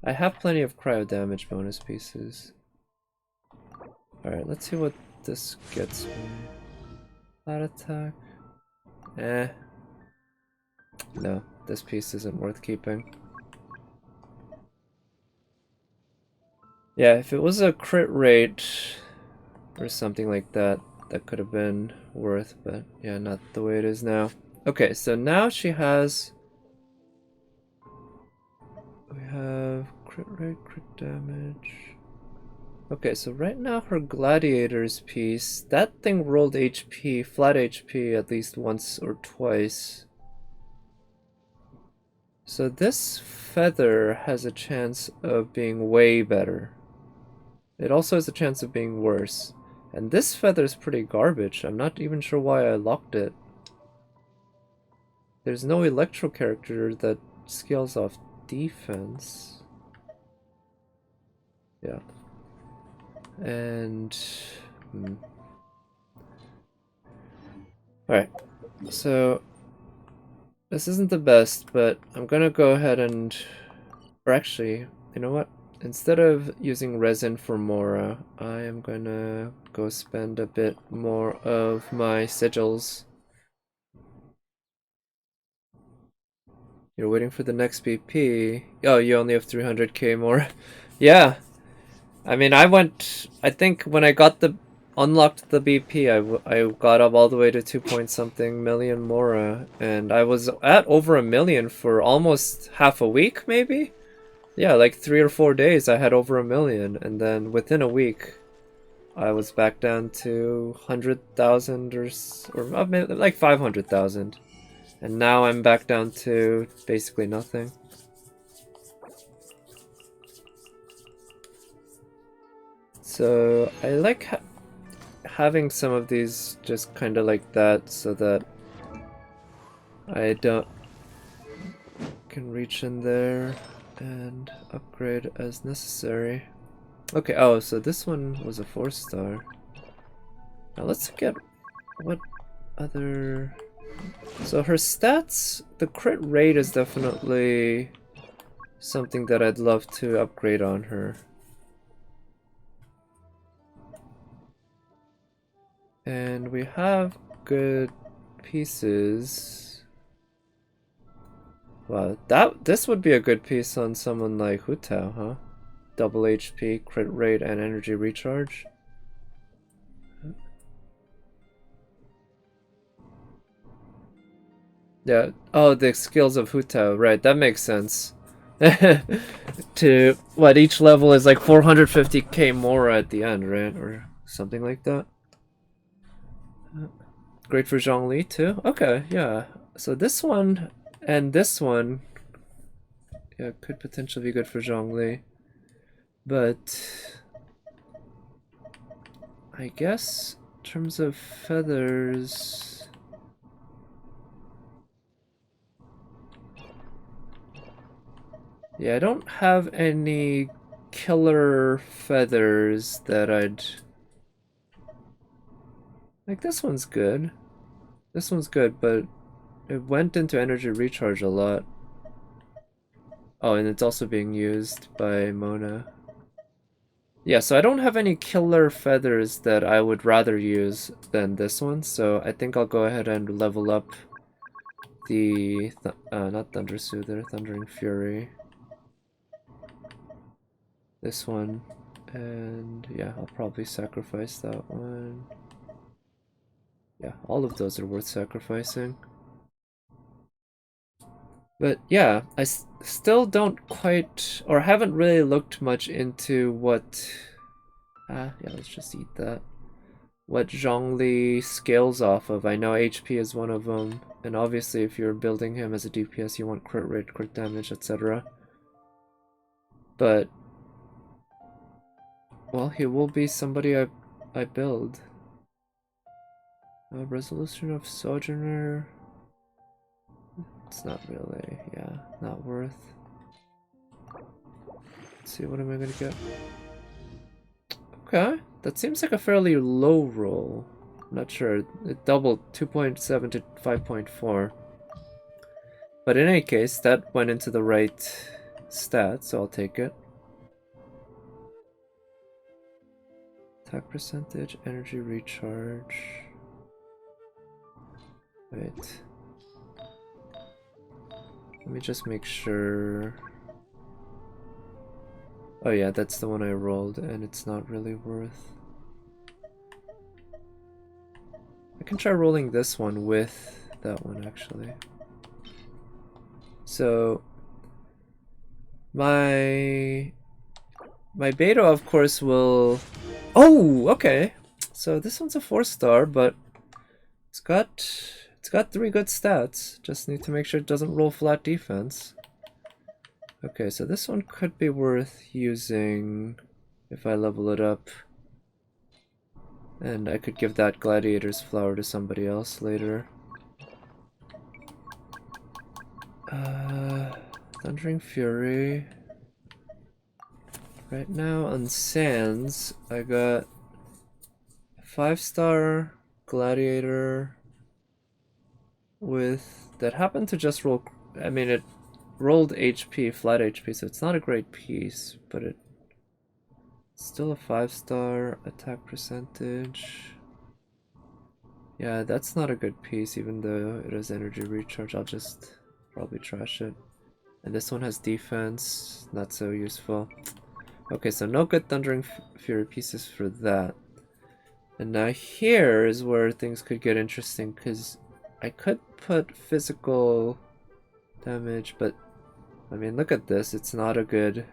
I have plenty of cryo damage bonus pieces. Alright, let's see what this gets me. Flat attack. No, this piece isn't worth keeping. Yeah, if it was a crit rate or something like that, that could have been worth, but yeah, not the way it is now. Okay, so now she has... we have crit rate, crit damage. Okay, so right now her gladiator's piece, that thing rolled HP, flat HP at least once or twice. So this feather has a chance of being way better. It also has a chance of being worse. And this feather is pretty garbage. I'm not even sure why I locked it. There's no Electro character that scales off defense. Yeah. And... alright. So... this isn't the best, but I'm gonna go ahead and... or actually, you know what? Instead of using resin for Mora, I am gonna go spend a bit more of my sigils. You're waiting for the next BP. Oh, you only have 300k more. Yeah. I mean, I think when I got unlocked the BP, I got up all the way to 2 point something million Mora, and I was at over a million for almost half a week, maybe? Yeah, like 3 or 4 days I had over a million, and then within a week I was back down to 100,000 or like 500,000. And now I'm back down to basically nothing. So I like having some of these just kind of like that, so that I can reach in there and upgrade as necessary. Okay, oh, so this one was a 4-star. Now let's get what other... so her stats, the crit rate is definitely something that I'd love to upgrade on her. And we have good pieces. Wow, this would be a good piece on someone like Hu Tao, huh? Double HP, crit rate, and energy recharge. Yeah. Oh, the skills of Hu Tao, right? That makes sense. To what, each level is like 450k more at the end, right? Or something like that. Great for Zhongli too. Okay, yeah. So this one and this one, yeah, could potentially be good for Zhongli. But I guess in terms of feathers, yeah, I don't have any killer feathers that I'd like. This one's good. This one's good, but it went into energy recharge a lot. Oh, and it's also being used by Mona. Yeah, so I don't have any killer feathers that I would rather use than this one, so I think I'll go ahead and level up the, not Thunder Soother, Thundering Fury. This one, and yeah, I'll probably sacrifice that one. Yeah, all of those are worth sacrificing. But yeah, I still don't quite, or haven't really looked much into what, yeah, let's just eat that. What Zhongli scales off of. I know HP is one of them, and obviously if you're building him as a DPS, you want crit rate, crit damage, etc. But, well, he will be somebody I build. Resolution of Sojourner. It's not really, yeah, not worth. Let's see, what am I gonna get? Okay, that seems like a fairly low roll. I'm not sure. It doubled 2.7 to 5.4. But in any case, that went into the right stat, so I'll take it. Attack percentage, energy recharge. Wait. Let me just make sure. Oh yeah, that's the one I rolled, and it's not really worth. I can try rolling this one with that one, actually. So my beta, of course, will. Oh, okay. So this one's a 4-star, but it's got 3 good stats. Just need to make sure it doesn't roll flat defense. Okay, so this one could be worth using if I level it up. And I could give that Gladiator's Flower to somebody else later. Thundering Fury. Right now on Sands, I got 5-star Gladiator with that happened to just roll. I mean, it rolled HP, flat HP, so it's not a great piece, but it's still a 5-star attack percentage. Yeah, that's not a good piece, even though it has energy recharge. I'll just probably trash it. And this one has defense, not so useful. Okay, so no good Thundering Fury pieces for that. And now here is where things could get interesting, because I could put physical damage, but I mean, look at this, it's not a good.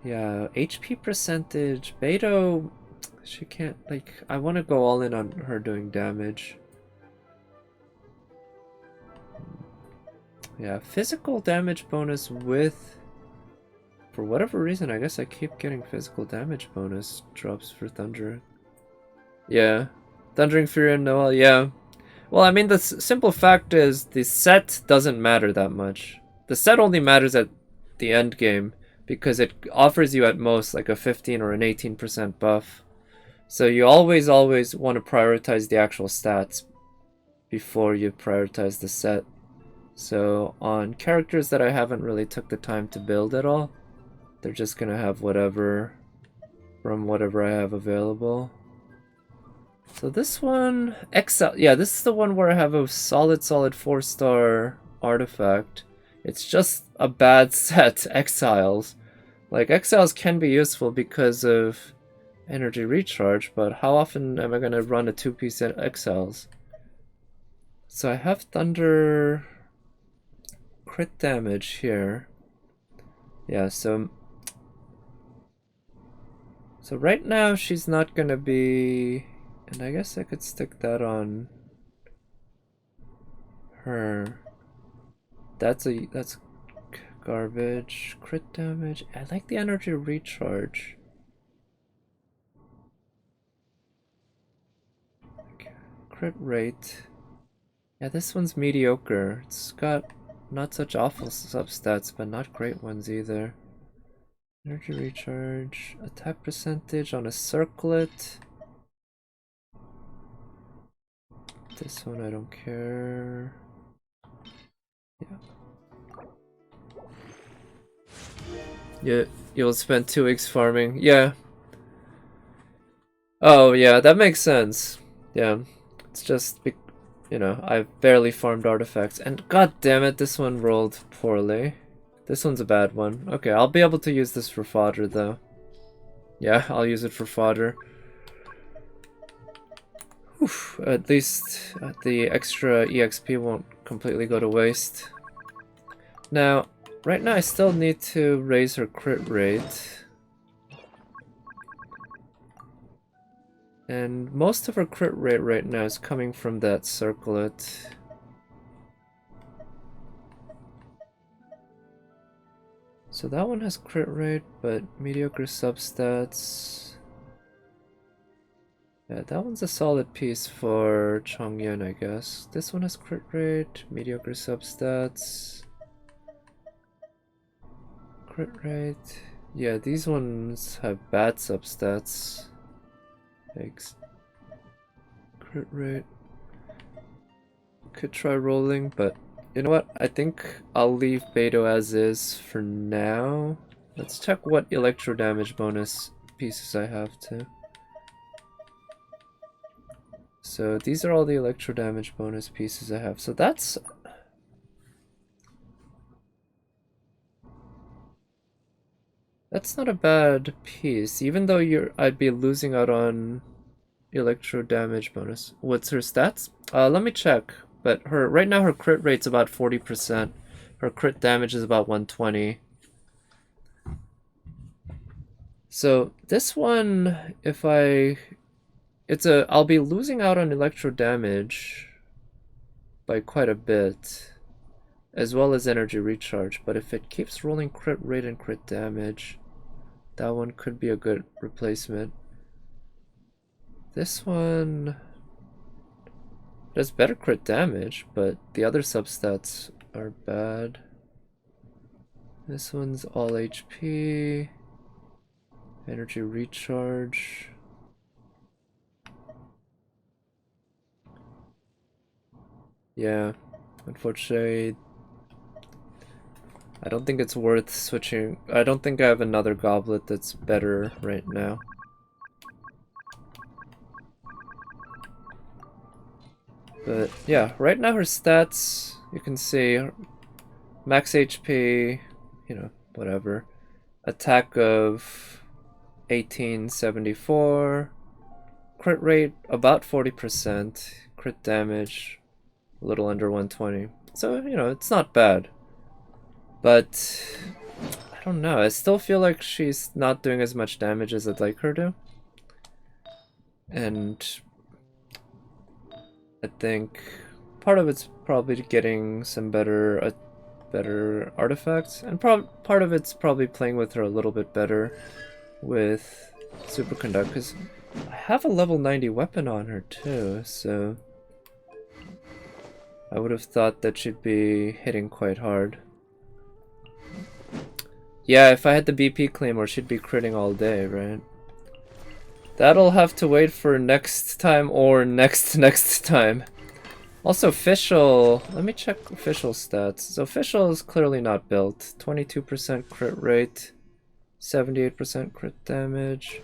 Yeah, HP percentage, Beto, she can't, like, I want to go all in on her doing damage. Yeah, physical damage bonus with, for whatever reason, I guess I keep getting physical damage bonus drops for Thunder. Yeah, Thundering Fury and Noel, yeah. Well, I mean, the simple fact is the set doesn't matter that much. The set only matters at the end game because it offers you at most like a 15 or an 18% buff. So you always want to prioritize the actual stats before you prioritize the set. So on characters that I haven't really took the time to build at all, they're just gonna have whatever from whatever I have available. So this one, Excel, yeah, this is the one where I have a solid 4-star artifact. It's just a bad set, Exiles. Like, Exiles can be useful because of energy recharge, but how often am I going to run a 2-piece Exiles? So I have Thunder crit damage here. Yeah, so right now she's not gonna be, and I guess I could stick that on her. That's garbage. Crit damage. I like the energy recharge. Crit rate. Yeah, this one's mediocre. It's got not such awful substats, but not great ones either. Energy recharge, attack percentage on a circlet. This one I don't care. Yeah. You'll spend 2 weeks farming. Yeah. Oh yeah, that makes sense. Yeah. It's just, you know, I've barely farmed artifacts. And god damn it, this one rolled poorly. This one's a bad one. Okay, I'll be able to use this for fodder though. Yeah, I'll use it for fodder. Whew, at least the extra EXP won't completely go to waste. Now, right now I still need to raise her crit rate. And most of her crit rate right now is coming from that circlet. So that one has crit rate, but mediocre substats. Yeah, that one's a solid piece for Chongyun, I guess. This one has crit rate, mediocre substats. Crit rate. Yeah, these ones have bad substats. Thanks. Crit rate. Could try rolling, but you know what? I think I'll leave Beto as is for now. Let's check what Electro damage bonus pieces I have too. So these are all the Electro damage bonus pieces I have. So that's... that's not a bad piece, even though I'd be losing out on Electro damage bonus. What's her stats? Let me check. But right now her crit rate's about 40%. Her crit damage is about 120. So this one, if I'll be losing out on Electro damage by quite a bit, as well as energy recharge. But if it keeps rolling crit rate and crit damage, that one could be a good replacement. This one does better crit damage, but the other substats are bad. This one's all HP, energy recharge. Yeah, unfortunately, I don't think it's worth switching. I don't think I have another goblet that's better right now. But yeah, right now her stats, you can see max HP, you know, whatever. Attack of 1874, crit rate about 40%, crit damage a little under 120. So, you know, it's not bad. But I don't know, I still feel like she's not doing as much damage as I'd like her to. And I think part of it's probably getting some better artifacts, and part of it's probably playing with her a little bit better with Superconduct, because I have a level 90 weapon on her too, so I would have thought that she'd be hitting quite hard. Yeah, if I had the BP Claymore, she'd be critting all day, right? That'll have to wait for next time or next time. Also, Official, let me check Official stats. So Official is clearly not built. 22% crit rate, 78% crit damage,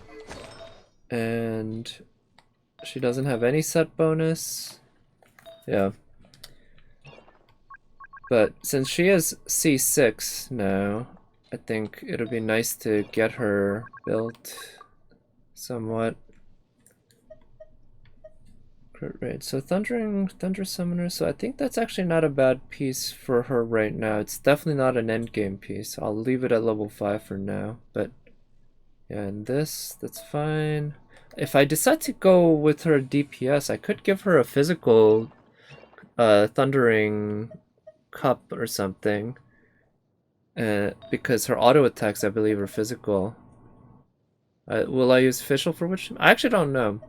and she doesn't have any set bonus. Yeah. But since she is C6 now, I think it'll be nice to get her built somewhat. Crit rate. So Thunder Summoner, so I think that's actually not a bad piece for her right now. It's definitely not an endgame piece. I'll leave it at level 5 for now, but yeah, and that's fine. If I decide to go with her DPS, I could give her a physical Thundering Cup or something. Because her auto attacks, I believe, are physical. Will I use Fischl for which? I actually don't know.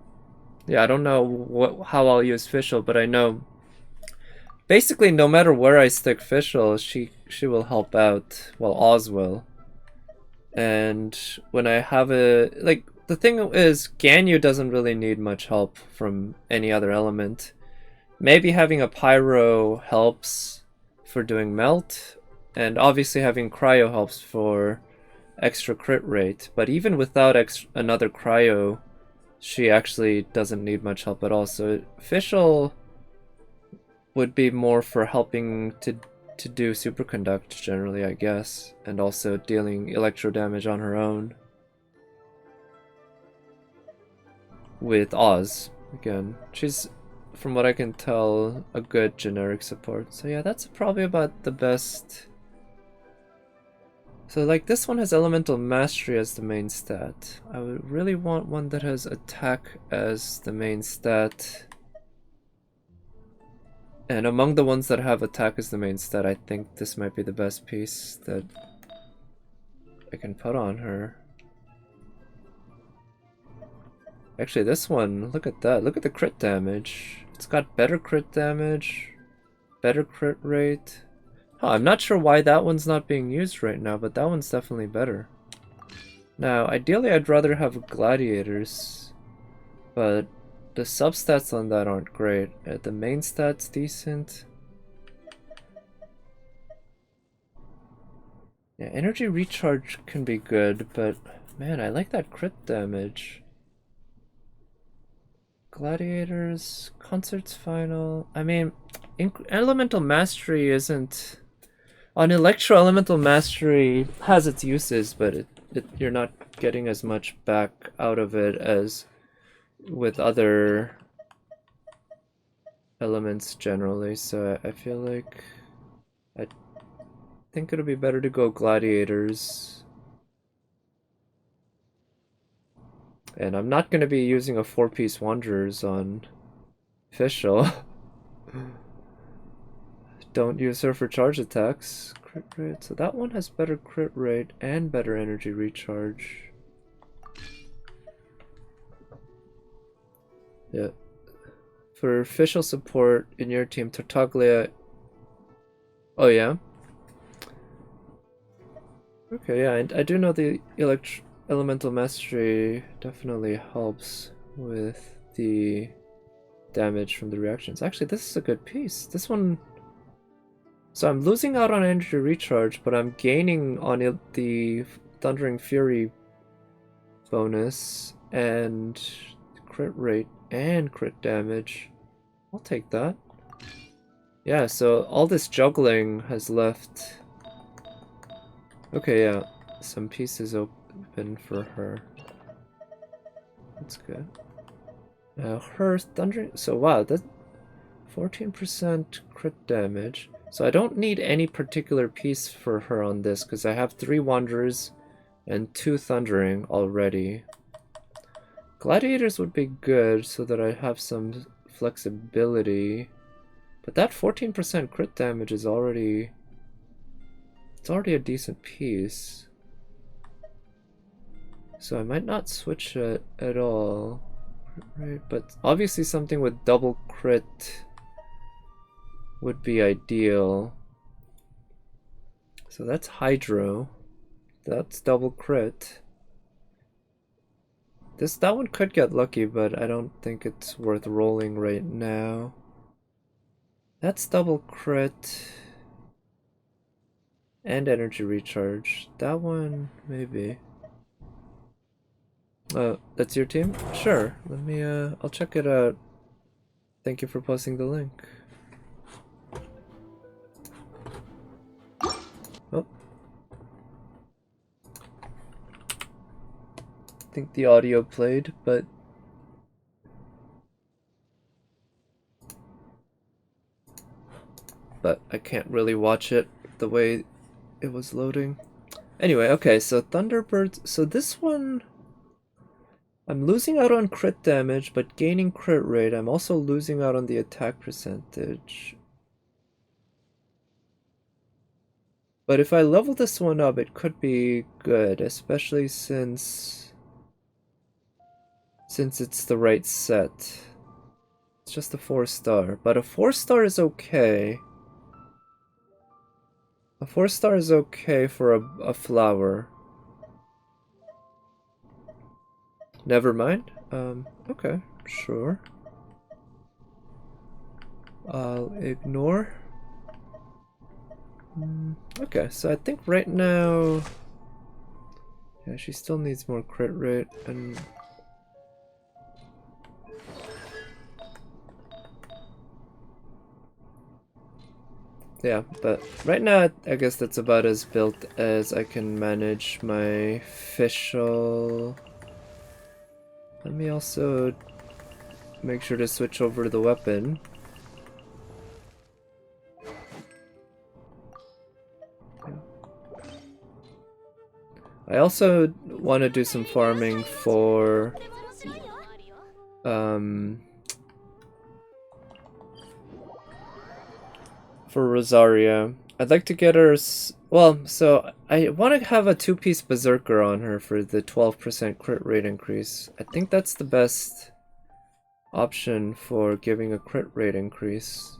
Yeah, I don't know how I'll use Fischl, but I know basically no matter where I stick Fischl, she will help out. Well, Oz will. And when I have a like the thing is, Ganyu doesn't really need much help from any other element. Maybe having a Pyro helps for doing Melt, and obviously having Cryo helps for extra crit rate. But even without another Cryo, she actually doesn't need much help at all. So Fischl would be more for helping to do Superconduct generally, I guess, and also dealing electro damage on her own. With Oz, again. She's, from what I can tell, a good generic support. So yeah, that's probably about the best. So like this one has Elemental Mastery as the main stat. I would really want one that has Attack as the main stat. And among the ones that have Attack as the main stat, I think this might be the best piece that I can put on her. Actually, this one, look at that. Look at the crit damage. It's got better crit damage, better crit rate. Huh, I'm not sure why that one's not being used right now, but that one's definitely better. Now, ideally I'd rather have gladiators, but the substats on that aren't great. The main stat's decent. Yeah, energy recharge can be good, but man, I like that crit damage. Gladiators, Concert's final. I mean, Elemental Mastery isn't... On Electro, Elemental Mastery has its uses, but you're not getting as much back out of it as with other elements generally, so I feel like I think it'll be better to go Gladiators. And I'm not going to be using a 4-piece Wanderers on Fischl. Don't use her for charge attacks. Crit rate. So that one has better crit rate and better energy recharge. Yeah. For Fischl support in your team, Tartaglia. Oh yeah? Okay, yeah, I do know the Elemental Mastery definitely helps with the damage from the reactions. Actually, this is a good piece. This one... So I'm losing out on energy recharge, but I'm gaining on the Thundering Fury bonus and crit rate and crit damage. I'll take that. Yeah, so all this juggling has left... Okay, yeah, some pieces open for her. That's good. Now her Thundering... So wow, that 14% crit damage. So I don't need any particular piece for her on this, because I have 3 Wanderers and 2 Thundering already. Gladiators would be good so that I have some flexibility. But that 14% crit damage is already... It's already a decent piece. So I might not switch it at all. Right, but obviously something with double crit would be ideal. So that's Hydro. That's double crit. That one could get lucky, but I don't think it's worth rolling right now. That's double crit. And energy recharge. That one, maybe. That's your team? Sure. Let me, I'll check it out. Thank you for posting the link. think the audio played, but I can't really watch it the way it was loading. Anyway, okay, so Thunderbirds. So this one, I'm losing out on crit damage, but gaining crit rate. I'm also losing out on the attack percentage. But if I level this one up, it could be good, especially since it's the right set. It's just a 4-star, but a 4-star is okay. A 4-star is okay for a flower. Never mind. Okay, sure. I'll ignore. Okay, so I think right now... Yeah, she still needs more crit rate, and... Yeah, but right now I guess that's about as built as I can manage my official... Let me also make sure to switch over to the weapon. I also want to do some farming for Rosaria. I'd like to get her well, so I want to have a 2-piece berserker on her for the 12% crit rate increase. I think that's the best option for giving a crit rate increase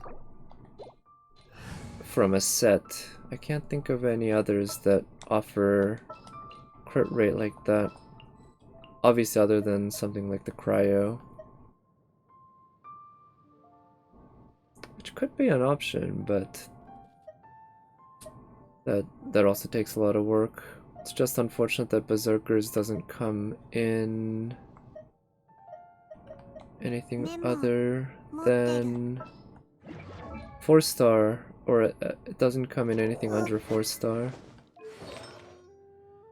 from a set. I can't think of any others that offer crit rate like that. Obviously other than something like the cryo. Which could be an option, but that also takes a lot of work. It's just unfortunate that Berserkers doesn't come in anything other than 4-star, or it doesn't come in anything under 4-star.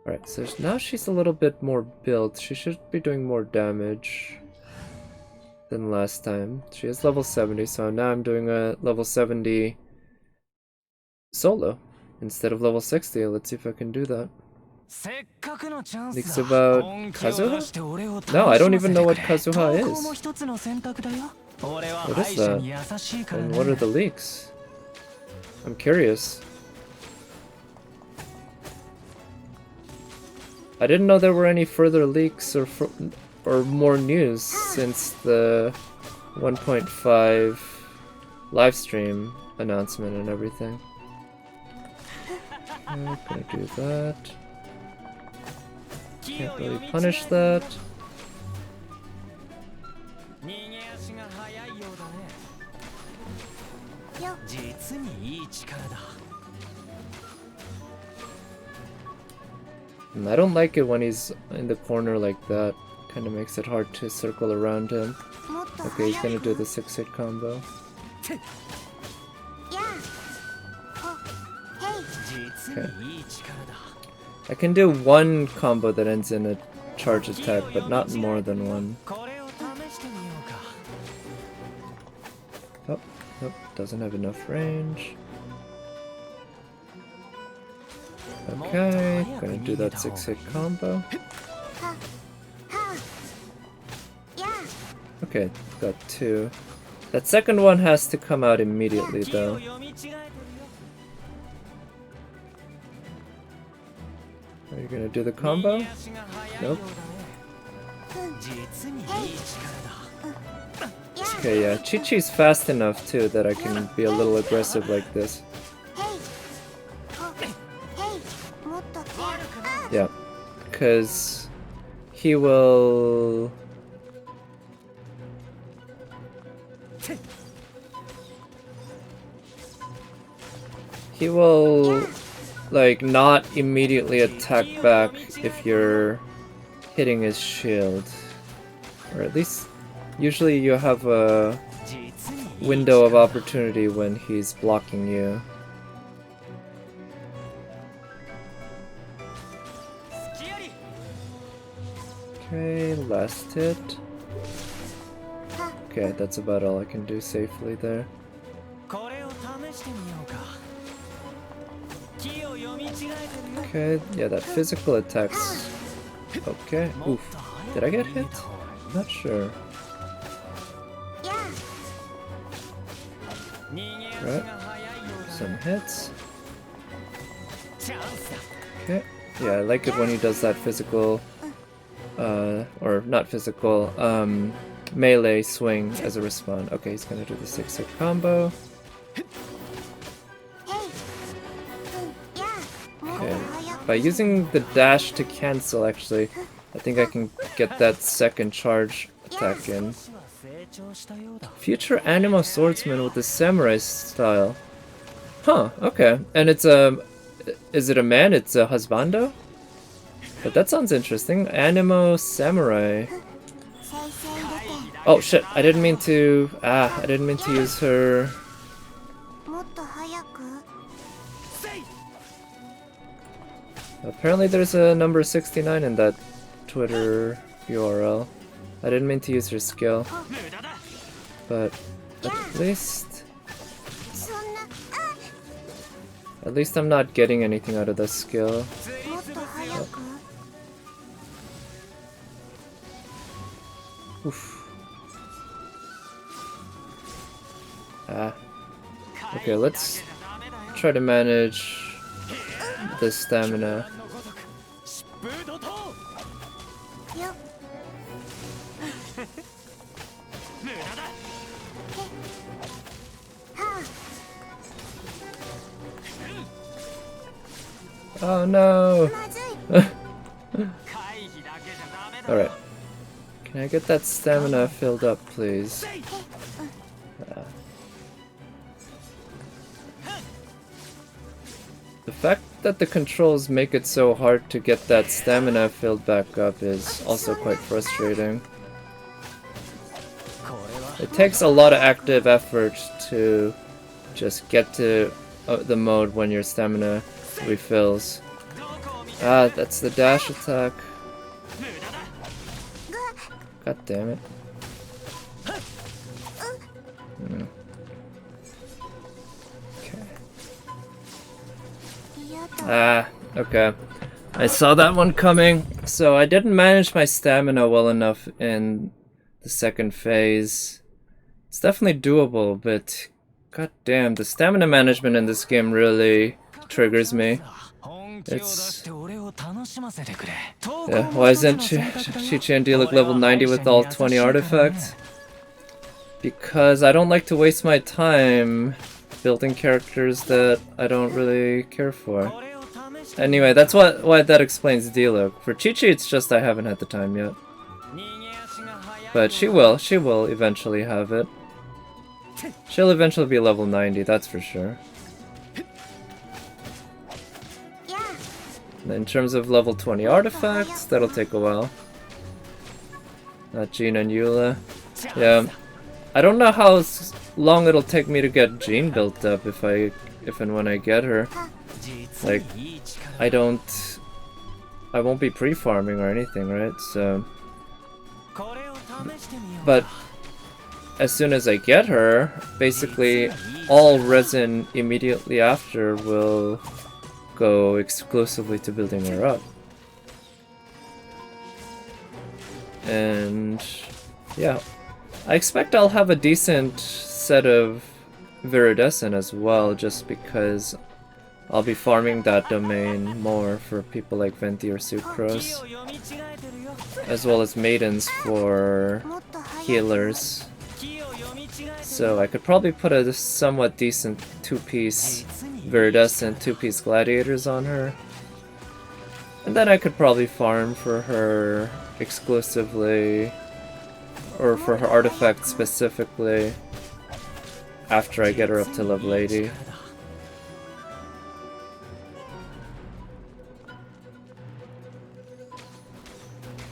Alright, so now she's a little bit more built. She should be doing more damage than last time. She is level 70, so now I'm doing a level 70 solo instead of level 60. Let's see if I can do that. Leaks about Kazuha? No, I don't even know what Kazuha is. What is that? And what are the leaks? I'm curious. I didn't know there were any further leaks or more news since the 1.5 livestream announcement and everything. I'm gonna do that. Can't really punish that. And I don't like it when he's in the corner like that. Kind of makes it hard to circle around him. Okay, he's gonna do the 6-hit combo. Okay. I can do one combo that ends in a charge attack, but not more than one. Oh, nope, doesn't have enough range. Okay, gonna do that 6-hit combo. Okay, got 2. That second one has to come out immediately though. Are you gonna do the combo? Nope. Okay, yeah, Chi-Chi's fast enough too that I can be a little aggressive like this. Yeah, because he will... like, not immediately attack back if you're hitting his shield. Or at least, usually you have a window of opportunity when he's blocking you. Okay, last hit. Okay, that's about all I can do safely there. Okay, yeah, that physical attack's okay. Oof. Did I get hit? Not sure. Right. Some hits. Okay. Yeah, I like it when he does that physical, or not physical, melee swing as a respawn. Okay, he's gonna do the 6-hit combo. Okay. By using the dash to cancel, actually, I think I can get that second charge attack in. Future Animo Swordsman with the samurai style. Huh, okay. And it's a... Is it a man? It's a husbando? But that sounds interesting. Animo Samurai. Oh shit, I didn't mean to... I didn't mean to use her... Apparently there's a number 69 in that Twitter URL. I didn't mean to use her skill. But at least I'm not getting anything out of this skill. Oof. Okay, let's try to manage the stamina. Oh no! Alright. Can I get that stamina filled up, please? The fact that the controls make it so hard to get that stamina filled back up is also quite frustrating. It takes a lot of active effort to just get to the mode when your stamina refills. That's the dash attack. God damn it. Okay. Okay. I saw that one coming, so I didn't manage my stamina well enough in the second phase. It's definitely doable, but god damn, the stamina management in this game really triggers me. It's... Yeah, why isn't Chi and Diluc level 90 with all 20 artifacts? Because I don't like to waste my time building characters that I don't really care for. Anyway, that's why that explains Diluc. For Chi-Chi, it's just I haven't had the time yet. But she will eventually have it. She'll eventually be level 90, that's for sure. In terms of level 20 artifacts, that'll take a while. Jean and Eula. Yeah. I don't know how long it'll take me to get Jean built up if and when I get her. Like, I won't be pre-farming or anything, right? So... But as soon as I get her, basically all resin immediately after will go exclusively to building her up. And yeah, I expect I'll have a decent set of Viridescent as well, just because I'll be farming that domain more for people like Venti or Sucrose, as well as Maidens for healers. So I could probably put a somewhat decent two-piece Viridescent, two-piece Gladiators on her. And then I could probably farm for her exclusively, or for her artifact specifically, after I get her up to level 80.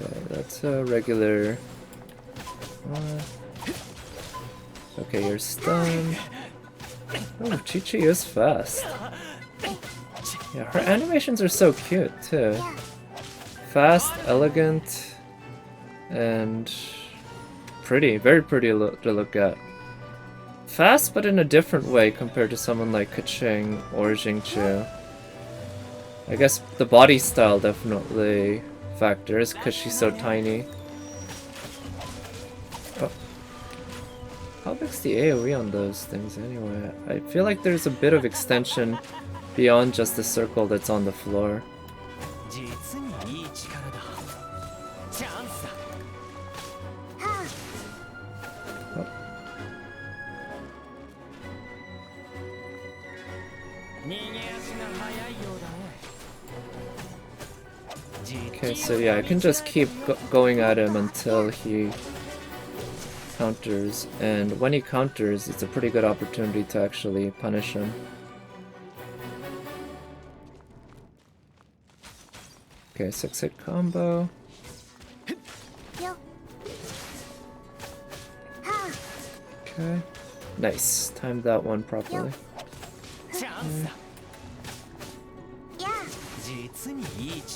Okay, that's a regular... Okay, you're stunned. Oh, Chi-Chi is fast. Yeah, her animations are so cute, too. Fast, elegant. and pretty, very pretty to look at. Fast, but in a different way compared to someone like Keqing or Jingqiu. I guess the body style definitely factors because she's so tiny. Oh. How big's the AoE on those things anyway? I feel like there's a bit of extension beyond just the circle that's on the floor. Okay, so yeah, I can just keep going at him until he counters, and when he counters, it's a pretty good opportunity to actually punish him. Okay, 6-hit combo. Okay, nice. Timed that one properly. Okay.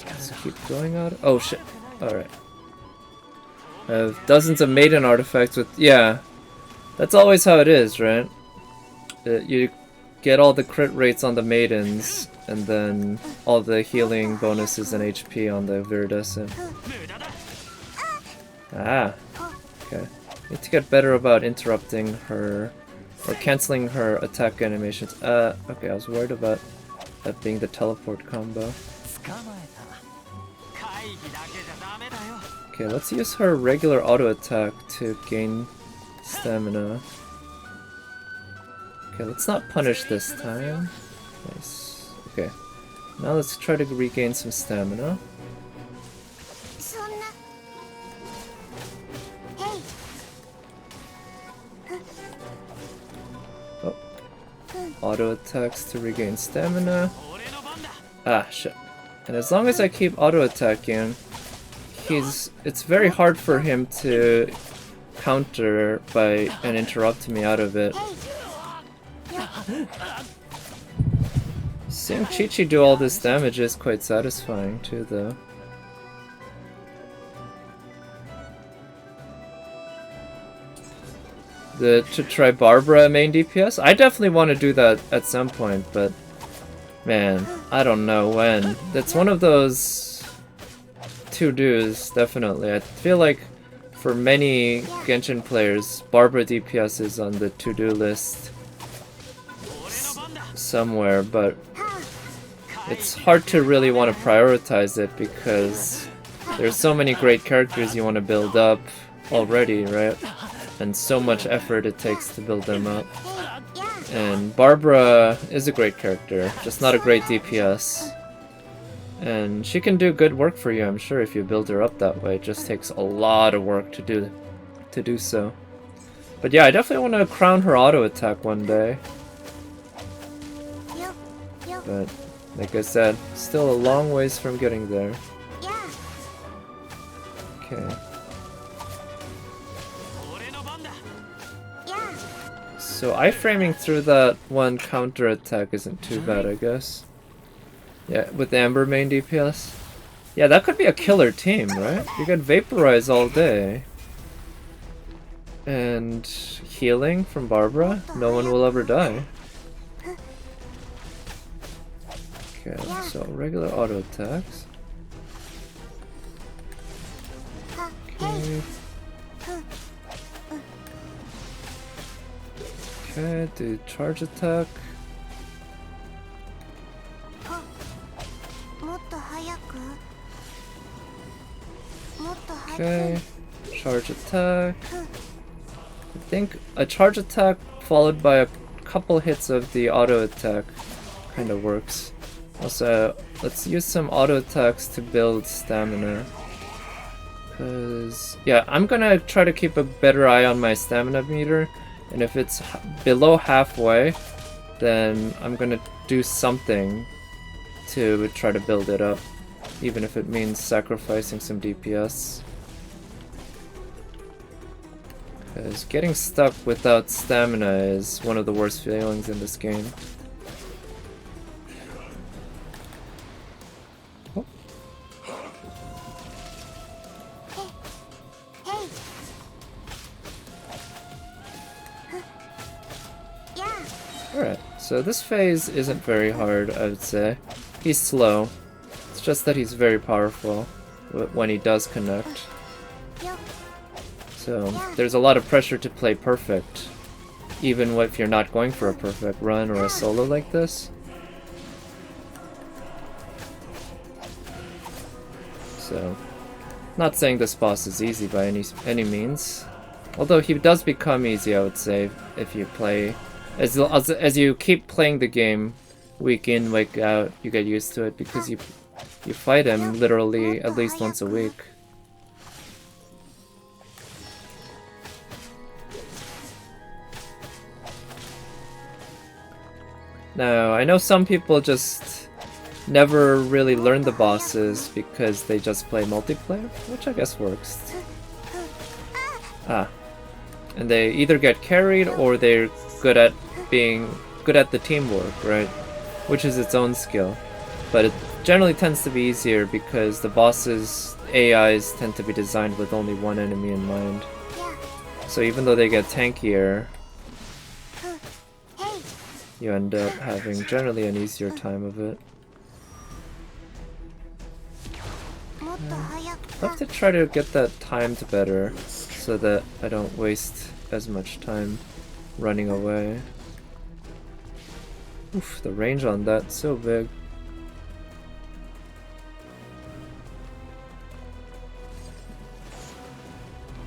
Let's keep going out. Oh shit. Alright. I have dozens of maiden artifacts with. Yeah. That's always how it is, right? You get all the crit rates on the maidens, and then all the healing bonuses and HP on the viridescent. Ah. Okay. Need to get better about interrupting her or canceling her attack animations. Okay, I was worried about that being the teleport combo. Okay, let's use her regular auto attack to gain stamina. Okay, let's not punish this time. Nice. Okay, now let's try to regain some stamina. Oh. Auto attacks to regain stamina. Ah, shit. And as long as I keep auto attacking, it's very hard for him to counter and interrupt me out of it. Seeing Chi-Chi do all this damage is quite satisfying too, though. To try Barbara main DPS? I definitely want to do that at some point, but man, I don't know when. That's one of those to-dos, definitely. I feel like for many Genshin players, Barbara DPS is on the to-do list somewhere, but it's hard to really want to prioritize it because there's so many great characters you want to build up already, right? And so much effort it takes to build them up. And Barbara is a great character, just not a great DPS. And she can do good work for you, I'm sure, if you build her up that way. It just takes a lot of work to do so. But yeah, I definitely want to crown her auto attack one day. But like I said, still a long ways from getting there. Okay. So iframing through that one counter attack isn't too bad, I guess. Yeah, with Amber main DPS. Yeah, that could be a killer team, right? You get Vaporize all day. And healing from Barbara. No one will ever die. Okay, so regular auto attacks. Okay. Okay, do charge attack. Okay, charge attack. I think a charge attack followed by a couple hits of the auto attack kind of works. Also, let's use some auto attacks to build stamina. Cause yeah, I'm gonna try to keep a better eye on my stamina meter, and if it's below halfway, then I'm gonna do something to try to build it up, even if it means sacrificing some DPS. Because getting stuck without stamina is one of the worst feelings in this game. Oh. Alright, so this phase isn't very hard, I would say. He's slow. It's just that he's very powerful when he does connect. So there's a lot of pressure to play perfect, even if you're not going for a perfect run or a solo like this. So, not saying this boss is easy by any means. Although he does become easy, I would say, if you play... As you keep playing the game, week in, week out, you get used to it, because you fight him literally at least once a week. Now, I know some people just never really learn the bosses because they just play multiplayer, which I guess works. Ah. And they either get carried or they're good at being good at the teamwork, right? Which is its own skill. But it generally tends to be easier because the bosses' AIs tend to be designed with only one enemy in mind. So even though they get tankier, you end up having generally an easier time of it. I'll have to try to get that timed better so that I don't waste as much time running away. Oof, the range on that's so big.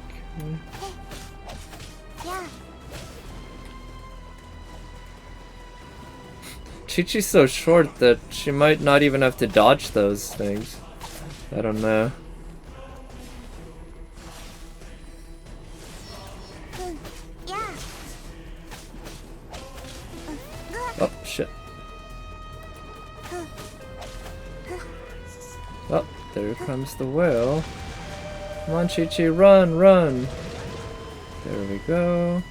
Okay. Chi-Chi's so short that she might not even have to dodge those things. I don't know. Oh, shit. Oh, there comes the whale. Come on, Chi-Chi, run, run! There we go.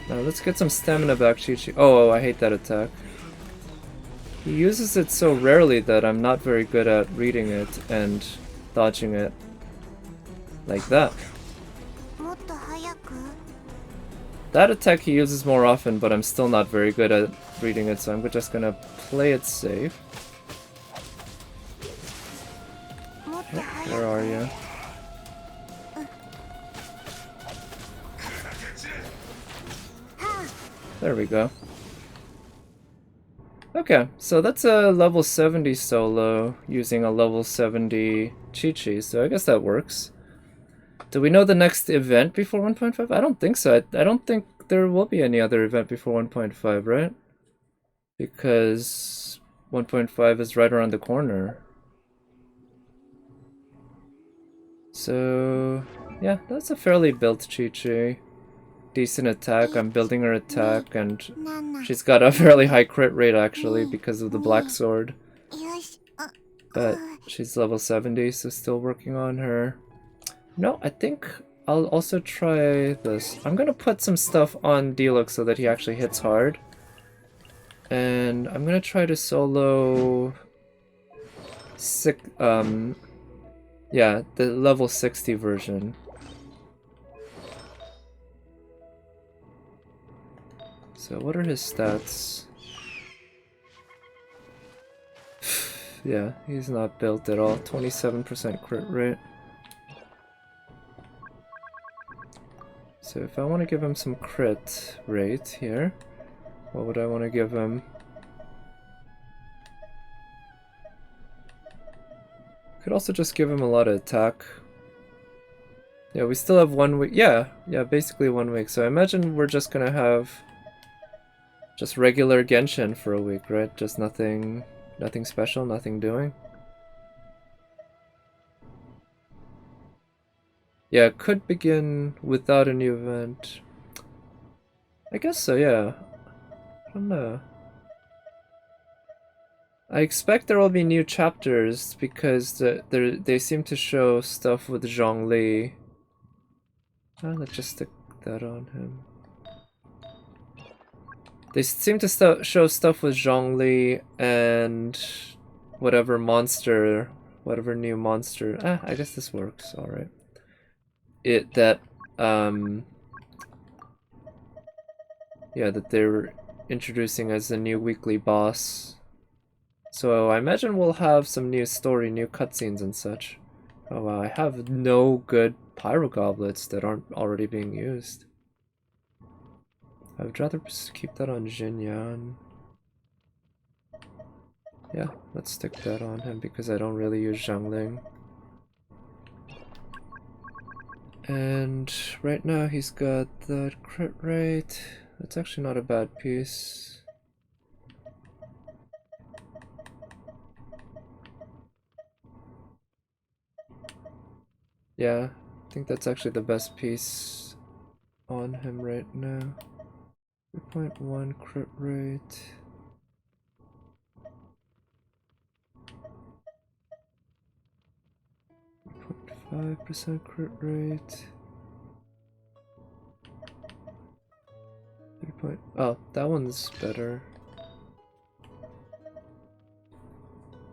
Now let's get some stamina back, Chi-Chi. Oh, I hate that attack. He uses it so rarely that I'm not very good at reading it and dodging it. Like that. That attack he uses more often, but I'm still not very good at reading it, so I'm just gonna play it safe. Where are you? There we go. Okay, so that's a level 70 solo using a level 70 Chi-Chi, so I guess that works. Do we know the next event before 1.5? I don't think so. I don't think there will be any other event before 1.5, right? Because 1.5 is right around the corner. So, yeah, that's a fairly built Chi-Chi. Decent attack, I'm building her attack, and she's got a fairly high crit rate actually because of the black sword. But she's level 70, so still working on her. No, I think I'll also try this. I'm gonna put some stuff on D-Look so that he actually hits hard. And I'm gonna try to solo... yeah, the level 60 version. So what are his stats? Yeah, he's not built at all. 27% crit rate. So if I want to give him some crit rate here, what would I want to give him? Could also just give him a lot of attack. Yeah, we still have 1 week. Yeah, basically 1 week. So I imagine we're just gonna have just regular Genshin for a week, right? Just nothing special, nothing doing. Yeah, it could begin without a new event. I guess so, yeah. I don't know. I expect there will be new chapters because they seem to show stuff with Zhongli. Let's just stick that on him. They seem to show stuff with Zhongli and whatever monster, whatever new monster. I guess this works, alright. Yeah, that they're introducing as the new weekly boss. So I imagine we'll have some new story, new cutscenes and such. Oh wow, I have no good pyro goblets that aren't already being used. I would rather keep that on Jinyan. Yeah, let's stick that on him because I don't really use Zhangling. And right now he's got that crit rate. That's actually not a bad piece. Yeah, I think that's actually the best piece on him right now. 3.1 crit rate. 5% crit rate. 3 Oh, that one's better.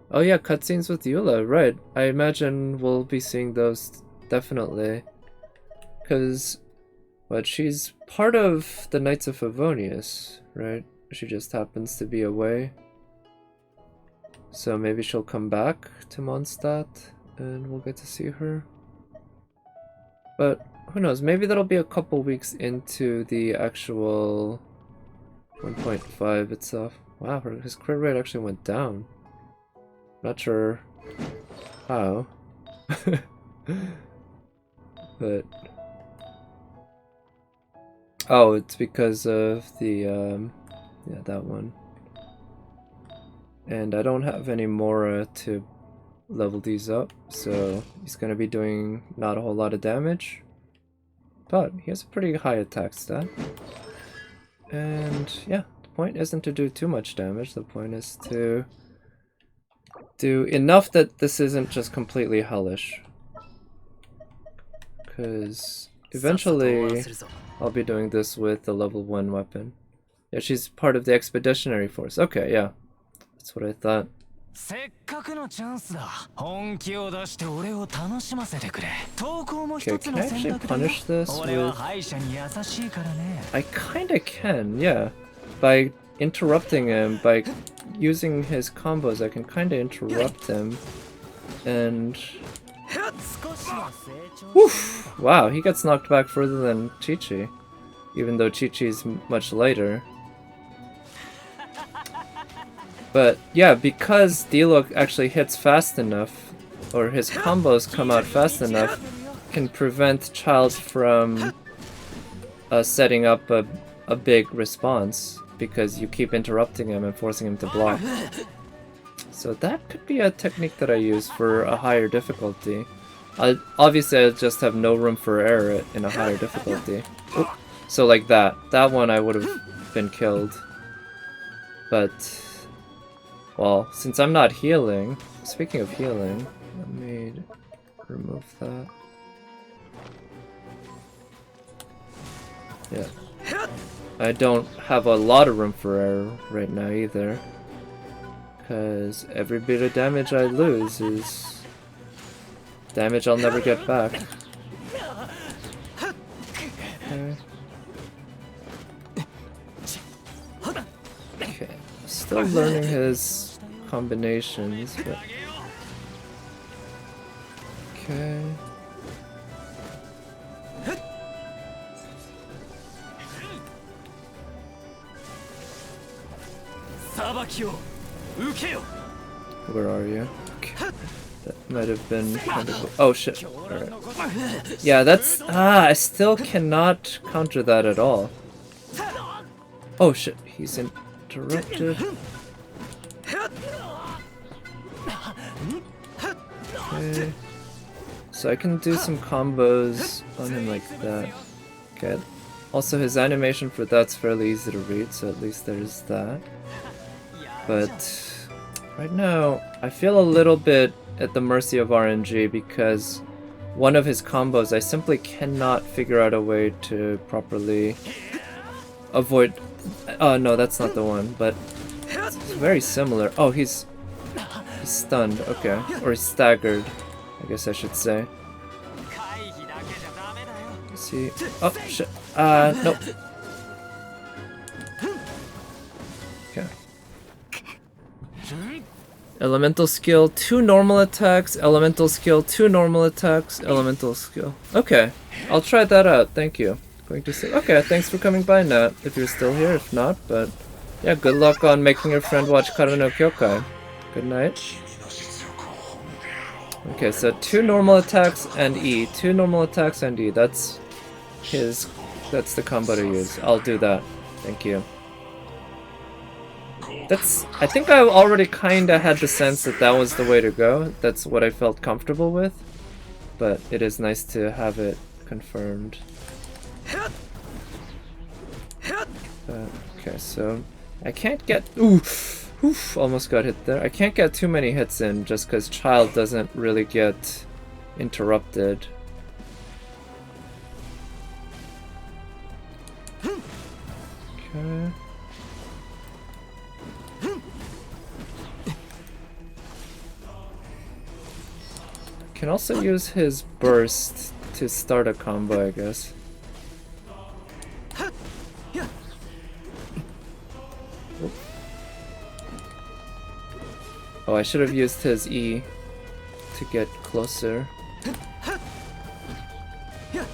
Oh yeah, cutscenes with Eula, right. I imagine we'll be seeing those definitely. Because, what, she's part of the Knights of Favonius, right? She just happens to be away. So maybe she'll come back to Mondstadt and we'll get to see her. But who knows, maybe that'll be a couple weeks into the actual 1.5 itself. Wow, his crit rate actually went down. Not sure how. But oh, it's because of the yeah, that one. And I don't have any Mora to level these up, so he's gonna be doing not a whole lot of damage. But he has a pretty high attack stat. And yeah, the point isn't to do too much damage, the point is to do enough that this isn't just completely hellish. Because eventually I'll be doing this with the level 1 weapon. Yeah, she's part of the expeditionary force. Okay, yeah. That's what I thought. Okay, can I actually punish this with... I kinda can, yeah. By interrupting him, by using his combos, I can kinda interrupt him. And... Woof! Wow, he gets knocked back further than Chi-Chi. Even though Chi-Chi's much lighter. But yeah, because D-Look actually hits fast enough, or his combos come out fast enough, can prevent Childe from setting up a big response, because you keep interrupting him and forcing him to block. So that could be a technique that I use for a higher difficulty. Obviously I just have no room for error in a higher difficulty. Oop. So like that. That one I would have been killed. But... well, since I'm not healing, speaking of healing, let me remove that. Yeah. I don't have a lot of room for error right now either. Because every bit of damage I lose is damage I'll never get back. Okay. Okay. Still learning his combinations, but... okay. Where are you? Okay. That might have been kind of... oh shit. Alright. Yeah, that's... I still cannot counter that at all. Oh shit, he's interrupted. Okay. So I can do some combos on him like that. Okay. Also his animation for that's fairly easy to read, so at least there's that. But right now, I feel a little bit at the mercy of RNG because one of his combos I simply cannot figure out a way to properly avoid. Oh no, that's not the one, but it's very similar. Oh, he's stunned, okay. Or he's staggered, I guess I should say. Is he... oh shit. Nope. Elemental skill, 2 normal attacks, elemental skill, 2 normal attacks, elemental skill. Okay, I'll try that out, thank you. Going to say, okay, thanks for coming by, Nat, if you're still here, if not, but yeah, good luck on making your friend watch Kara no Kyokai. Good night. Okay, so 2 normal attacks and E. 2 normal attacks and E, that's the combo to use. I'll do that, thank you. I think I already kinda had the sense that that was the way to go. That's what I felt comfortable with. But it is nice to have it confirmed. Okay, so I can't get... Oof! Almost got hit there. I can't get too many hits in just because Childe doesn't really get interrupted. Okay. Can also use his burst to start a combo, I guess. Oh, I should have used his E to get closer.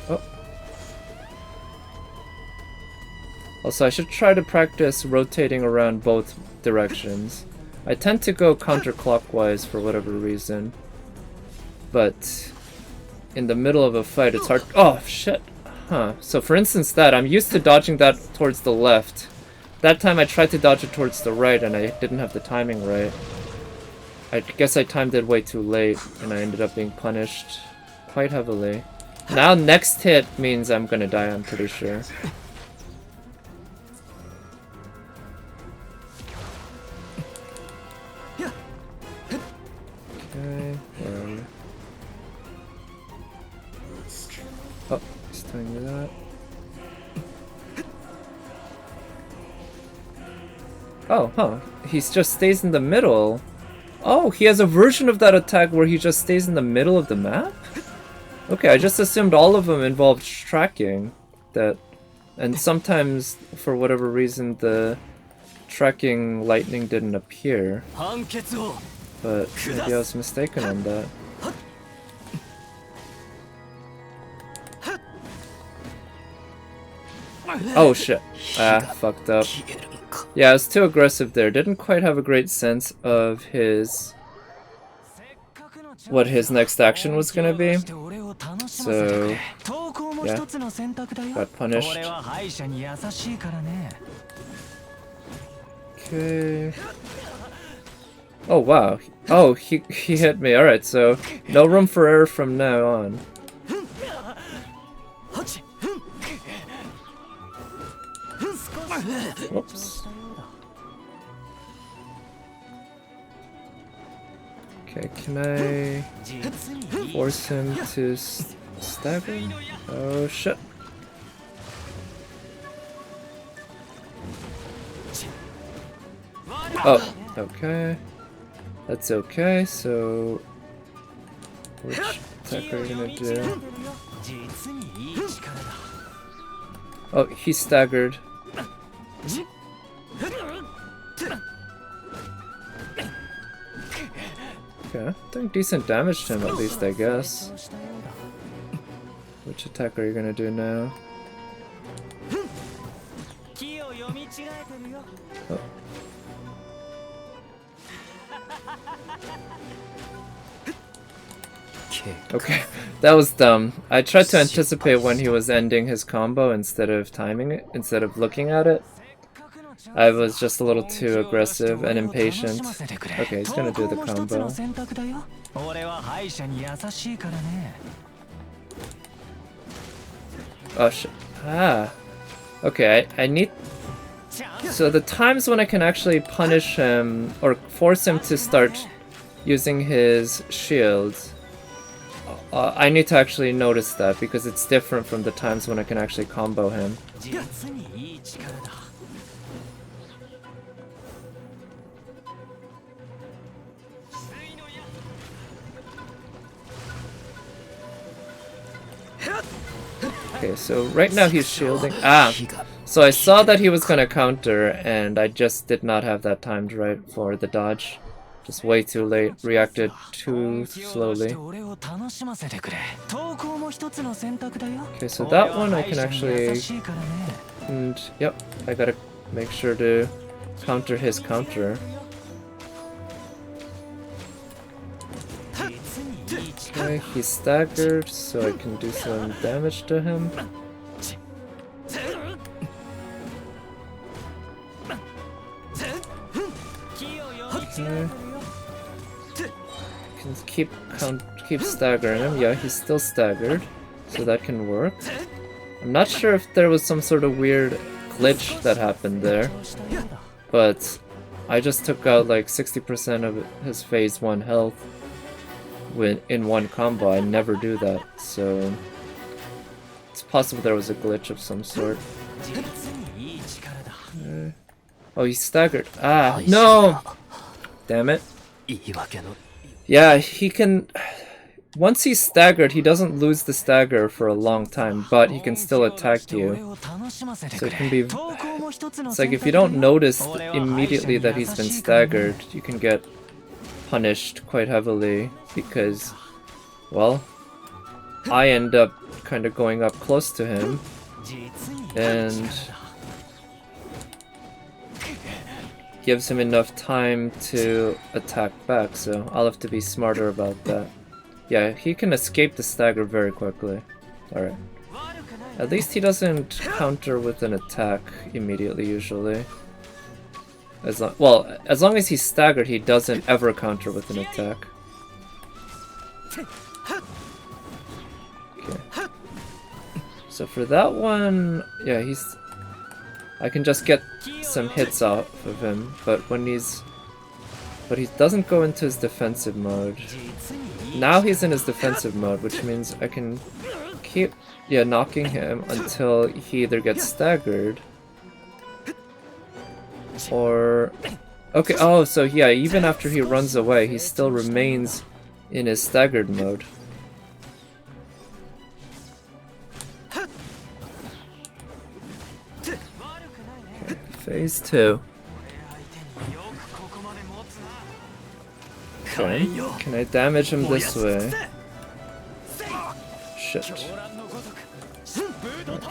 Oh. Also, I should try to practice rotating around both directions. I tend to go counterclockwise for whatever reason. But in the middle of a fight, it's hard. Oh, shit. Huh. So for instance that, I'm used to dodging that towards the left. That time I tried to dodge it towards the right and I didn't have the timing right. I guess I timed it way too late and I ended up being punished quite heavily. Now next hit means I'm gonna die, I'm pretty sure. Okay, where are we? Oh, he's telling me that. Oh, huh. He just stays in the middle. Oh, he has a version of that attack where he just stays in the middle of the map? Okay, I just assumed all of them involved tracking. And sometimes, for whatever reason, the tracking lightning didn't appear. But maybe I was mistaken on that. Oh shit. Ah, fucked up. Yeah, I was too aggressive there. Didn't quite have a great sense of what his next action was gonna be. So, yeah, got punished. Okay. Oh wow. Oh, he hit me. Alright, so no room for error from now on. Whoops. Okay, can I force him to stagger? Oh shit. Oh, okay. That's okay, so... which attack are you gonna do? Oh, he staggered. Okay, doing decent damage to him at least, I guess. Which attack are you gonna do now? Oh. Okay, that was dumb. I tried to anticipate when he was ending his combo instead of timing it, instead of looking at it. I was just a little too aggressive and impatient. Okay, he's gonna do the combo. Oh shit. Ah. Okay, I need... So the times when I can actually punish him, or force him to start using his shield, I need to actually notice that, because it's different from the times when I can actually combo him. Okay, so right now he's shielding. Ah! So I saw that he was gonna counter, and I just did not have that timed right for the dodge. Just way too late, reacted too slowly. Okay, so that one I can actually... And, yep, I gotta make sure to counter his counter. Okay, he's staggered, so I can do some damage to him. Okay. Can keep staggering him. Yeah, he's still staggered, so that can work. I'm not sure if there was some sort of weird glitch that happened there, but I just took out like 60% of his phase 1 health in one combo. I never do that, so it's possible there was a glitch of some sort. Oh, he's staggered. Ah, no! Damn it. Yeah, he can... Once he's staggered, he doesn't lose the stagger for a long time, but he can still attack you. So it can be... It's like if you don't notice immediately that he's been staggered, you can get punished quite heavily because, well, I end up kind of going up close to him and gives him enough time to attack back, so I'll have to be smarter about that. Yeah, he can escape the stagger very quickly. Alright. At least he doesn't counter with an attack immediately, usually. As long as he's staggered, he doesn't ever counter with an attack. Okay. So for that one, yeah, I can just get some hits off of him, but he doesn't go into his defensive mode. Now he's in his defensive mode, which means I can keep, knocking him until he either gets staggered or... Okay, oh, so yeah, even after he runs away, he still remains in his staggered mode. Okay, phase 2. Okay, can I damage him this way? Shit.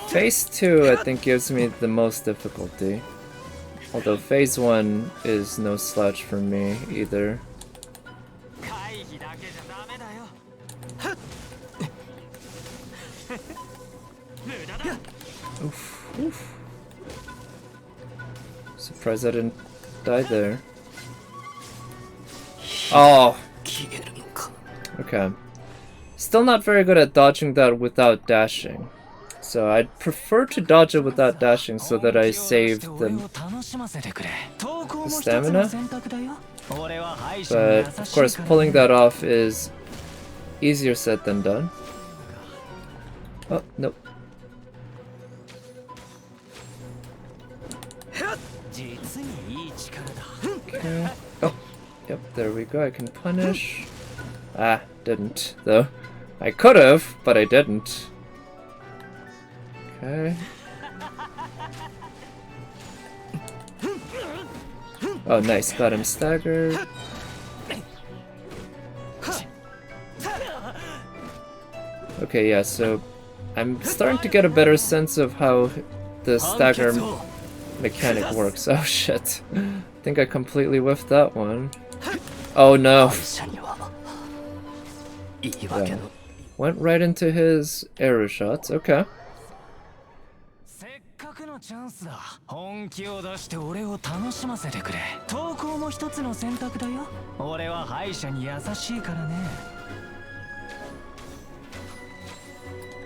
Phase 2 I think gives me the most difficulty. Although phase 1 is no slouch for me either. Oof, oof. Surprised I didn't die there. Oh! Okay. Still not very good at dodging that without dashing. So I'd prefer to dodge it without dashing so that I save the stamina. But of course pulling that off is easier said than done. Oh, nope. Okay. Oh, yep, there we go. I can punish. Ah, didn't, though. I could have, but I didn't. Okay. Oh, nice. Got him staggered. Okay, yeah, so I'm starting to get a better sense of how the stagger mechanic works. Oh, shit. I think I completely whiffed that one. Oh, no. Yeah. Went right into his arrow shots. Okay.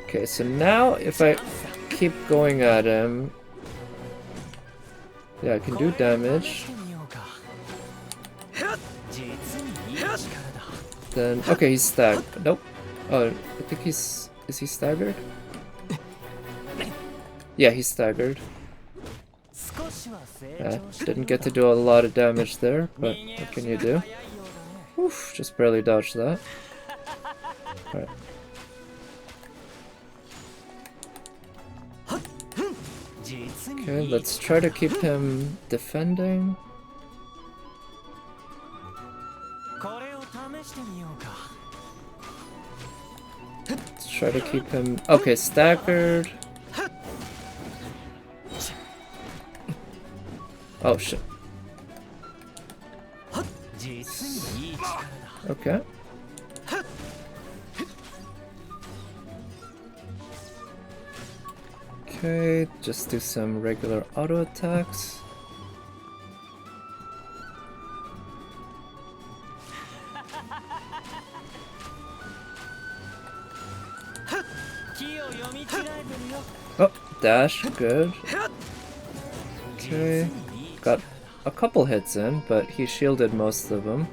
Okay, so now if I keep going at him, yeah, I can do damage. Then, okay, he's staggered. Nope. Oh, I think is he staggered? Yeah, he's staggered. Didn't get to do a lot of damage there, but what can you do? Oof, just barely dodged that. Alright. Okay, let's try to keep him defending. Let's try to keep him... Okay, staggered. Oh shit. Okay. Okay, just do some regular auto attacks. Oh, dash, good. Okay, got a couple hits in, but he shielded most of them.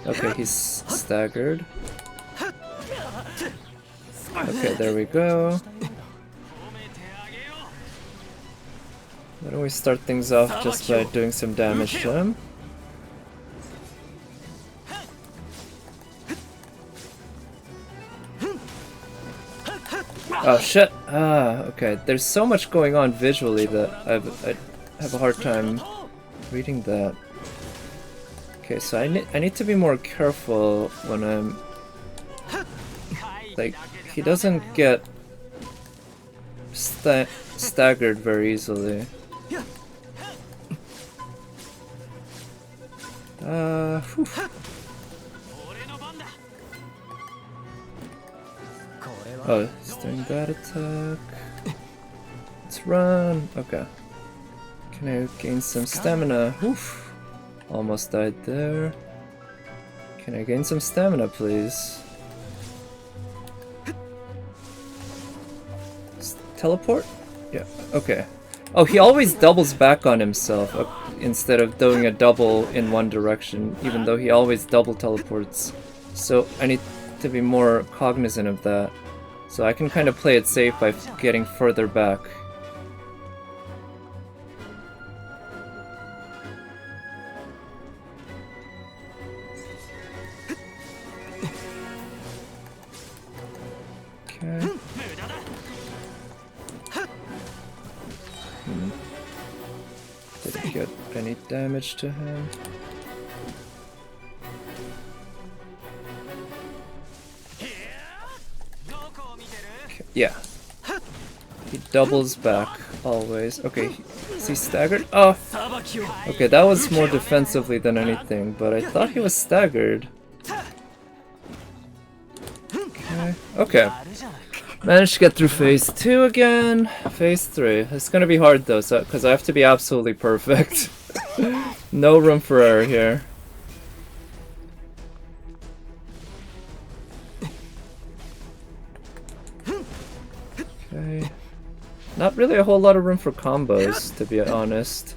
Okay, he's staggered. Okay, there we go. Why don't we start things off just by doing some damage to him? Oh shit! Ah, okay. There's so much going on visually that I have a hard time reading that. Okay, so I need to be more careful when I'm... Like, he doesn't get staggered very easily. Whew. Oh, he's doing that attack. Let's run. Okay. Can I gain some stamina? Oof. Almost died there. Can I gain some stamina, please? Teleport? Yeah, okay. Oh, he always doubles back on himself instead of doing a double in one direction, even though he always double teleports. So I need to be more cognizant of that. So I can kind of play it safe by getting further back. Okay. Didn't get any damage to him. Yeah. He doubles back, always. Okay, is he staggered? Oh! Okay, that was more defensively than anything, but I thought he was staggered. Okay. Okay. Managed to get through phase 2 again. Phase 3. It's gonna be hard though, because I have to be absolutely perfect. No room for error here. Okay. Not really a whole lot of room for combos, to be honest.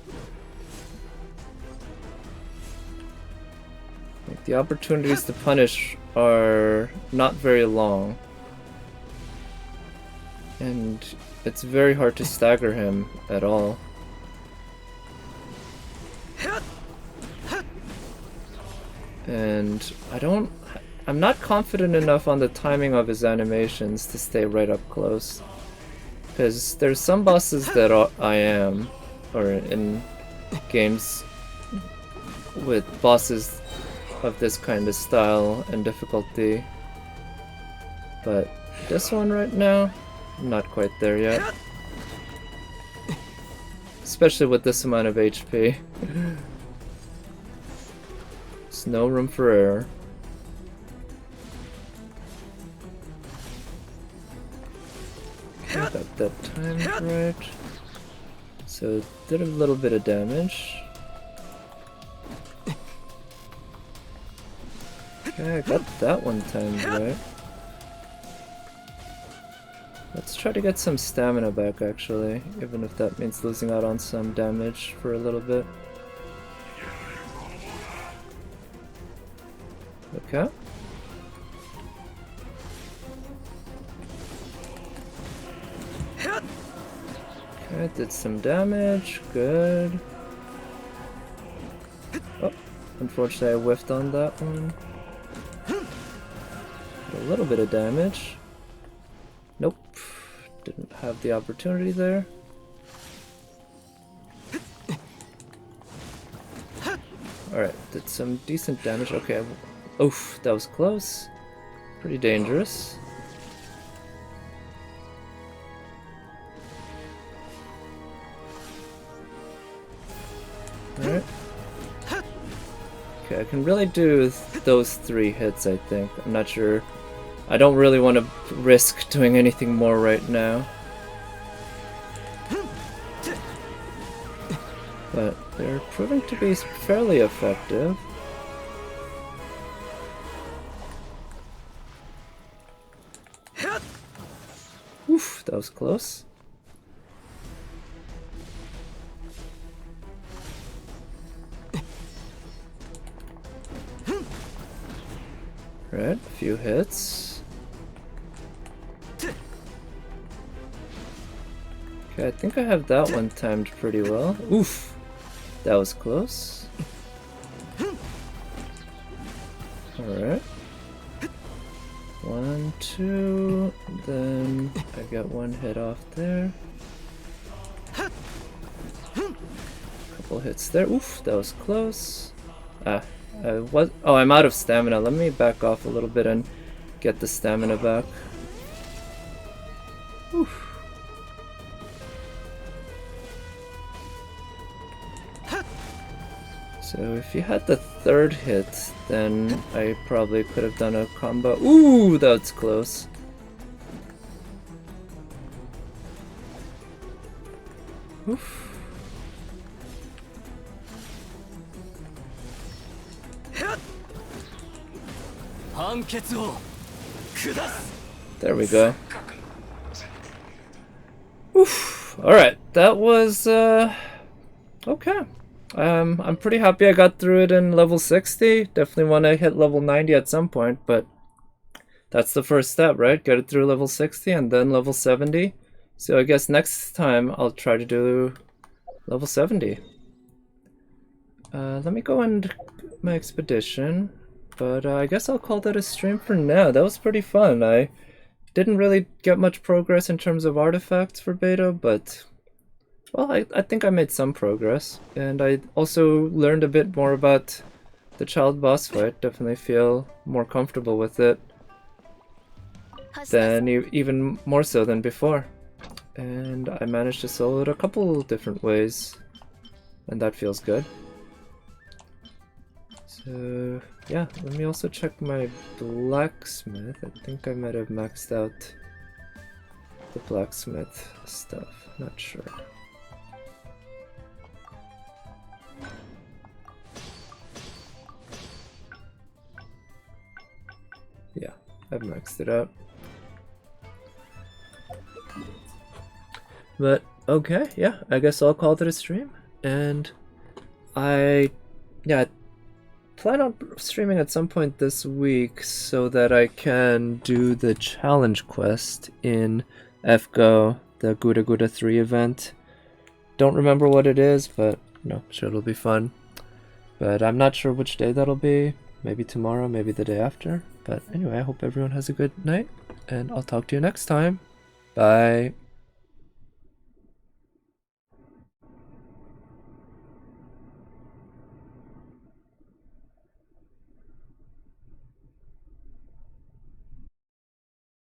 Like, the opportunities to punish are not very long. And it's very hard to stagger him at all. And I'm not confident enough on the timing of his animations to stay right up close. Because there's some bosses that I am, or in games with bosses of this kind of style and difficulty. But this one right now, I'm not quite there yet. Especially with this amount of HP. There's no room for error. Okay, got that timed right. So did a little bit of damage. Okay, I got that one timed right. Let's try to get some stamina back actually, even if that means losing out on some damage for a little bit. Okay. Okay, did some damage, good. Oh, unfortunately I whiffed on that one. Did a little bit of damage. Nope, didn't have the opportunity there. Alright, did some decent damage. Okay, oof, that was close. Pretty dangerous. Alright. Okay, I can really do those 3 hits, I think. I'm not sure. I don't really want to risk doing anything more right now. But they're proving to be fairly effective. Oof, that was close. Right, a few hits. Okay, I think I have that one timed pretty well. Oof, that was close. Alright. 1, 2, then I got 1 hit off there. Couple hits there. Oof, that was close. Oh, I'm out of stamina. Let me back off a little bit and get the stamina back. Oof. So if you had the 3rd hit, then I probably could have done a combo. Ooh, that's close. Oof. There we go. Oof. Alright, that was okay. I'm pretty happy I got through it in level 60. Definitely want to hit level 90 at some point, but that's the first step, right? Get it through level 60 and then level 70. So I guess next time I'll try to do level 70. Let me go end my expedition, but I guess I'll call that a stream for now. That was pretty fun. I didn't really get much progress in terms of artifacts for beta, but well, I think I made some progress, and I also learned a bit more about the Childe boss fight. Definitely feel more comfortable with it than even more so than before. And I managed to solo it a couple different ways, and that feels good. So yeah, let me also check my blacksmith. I think I might have maxed out the blacksmith stuff, not sure. Yeah, I've maxed it out. But okay, yeah, I guess I'll call it a stream. And I plan on streaming at some point this week so that I can do the challenge quest in FGO, the Gura Gura 3 event. Don't remember what it is, but you know, I'm sure it'll be fun. But I'm not sure which day that'll be. Maybe tomorrow, maybe the day after. But anyway, I hope everyone has a good night, and I'll talk to you next time. Bye.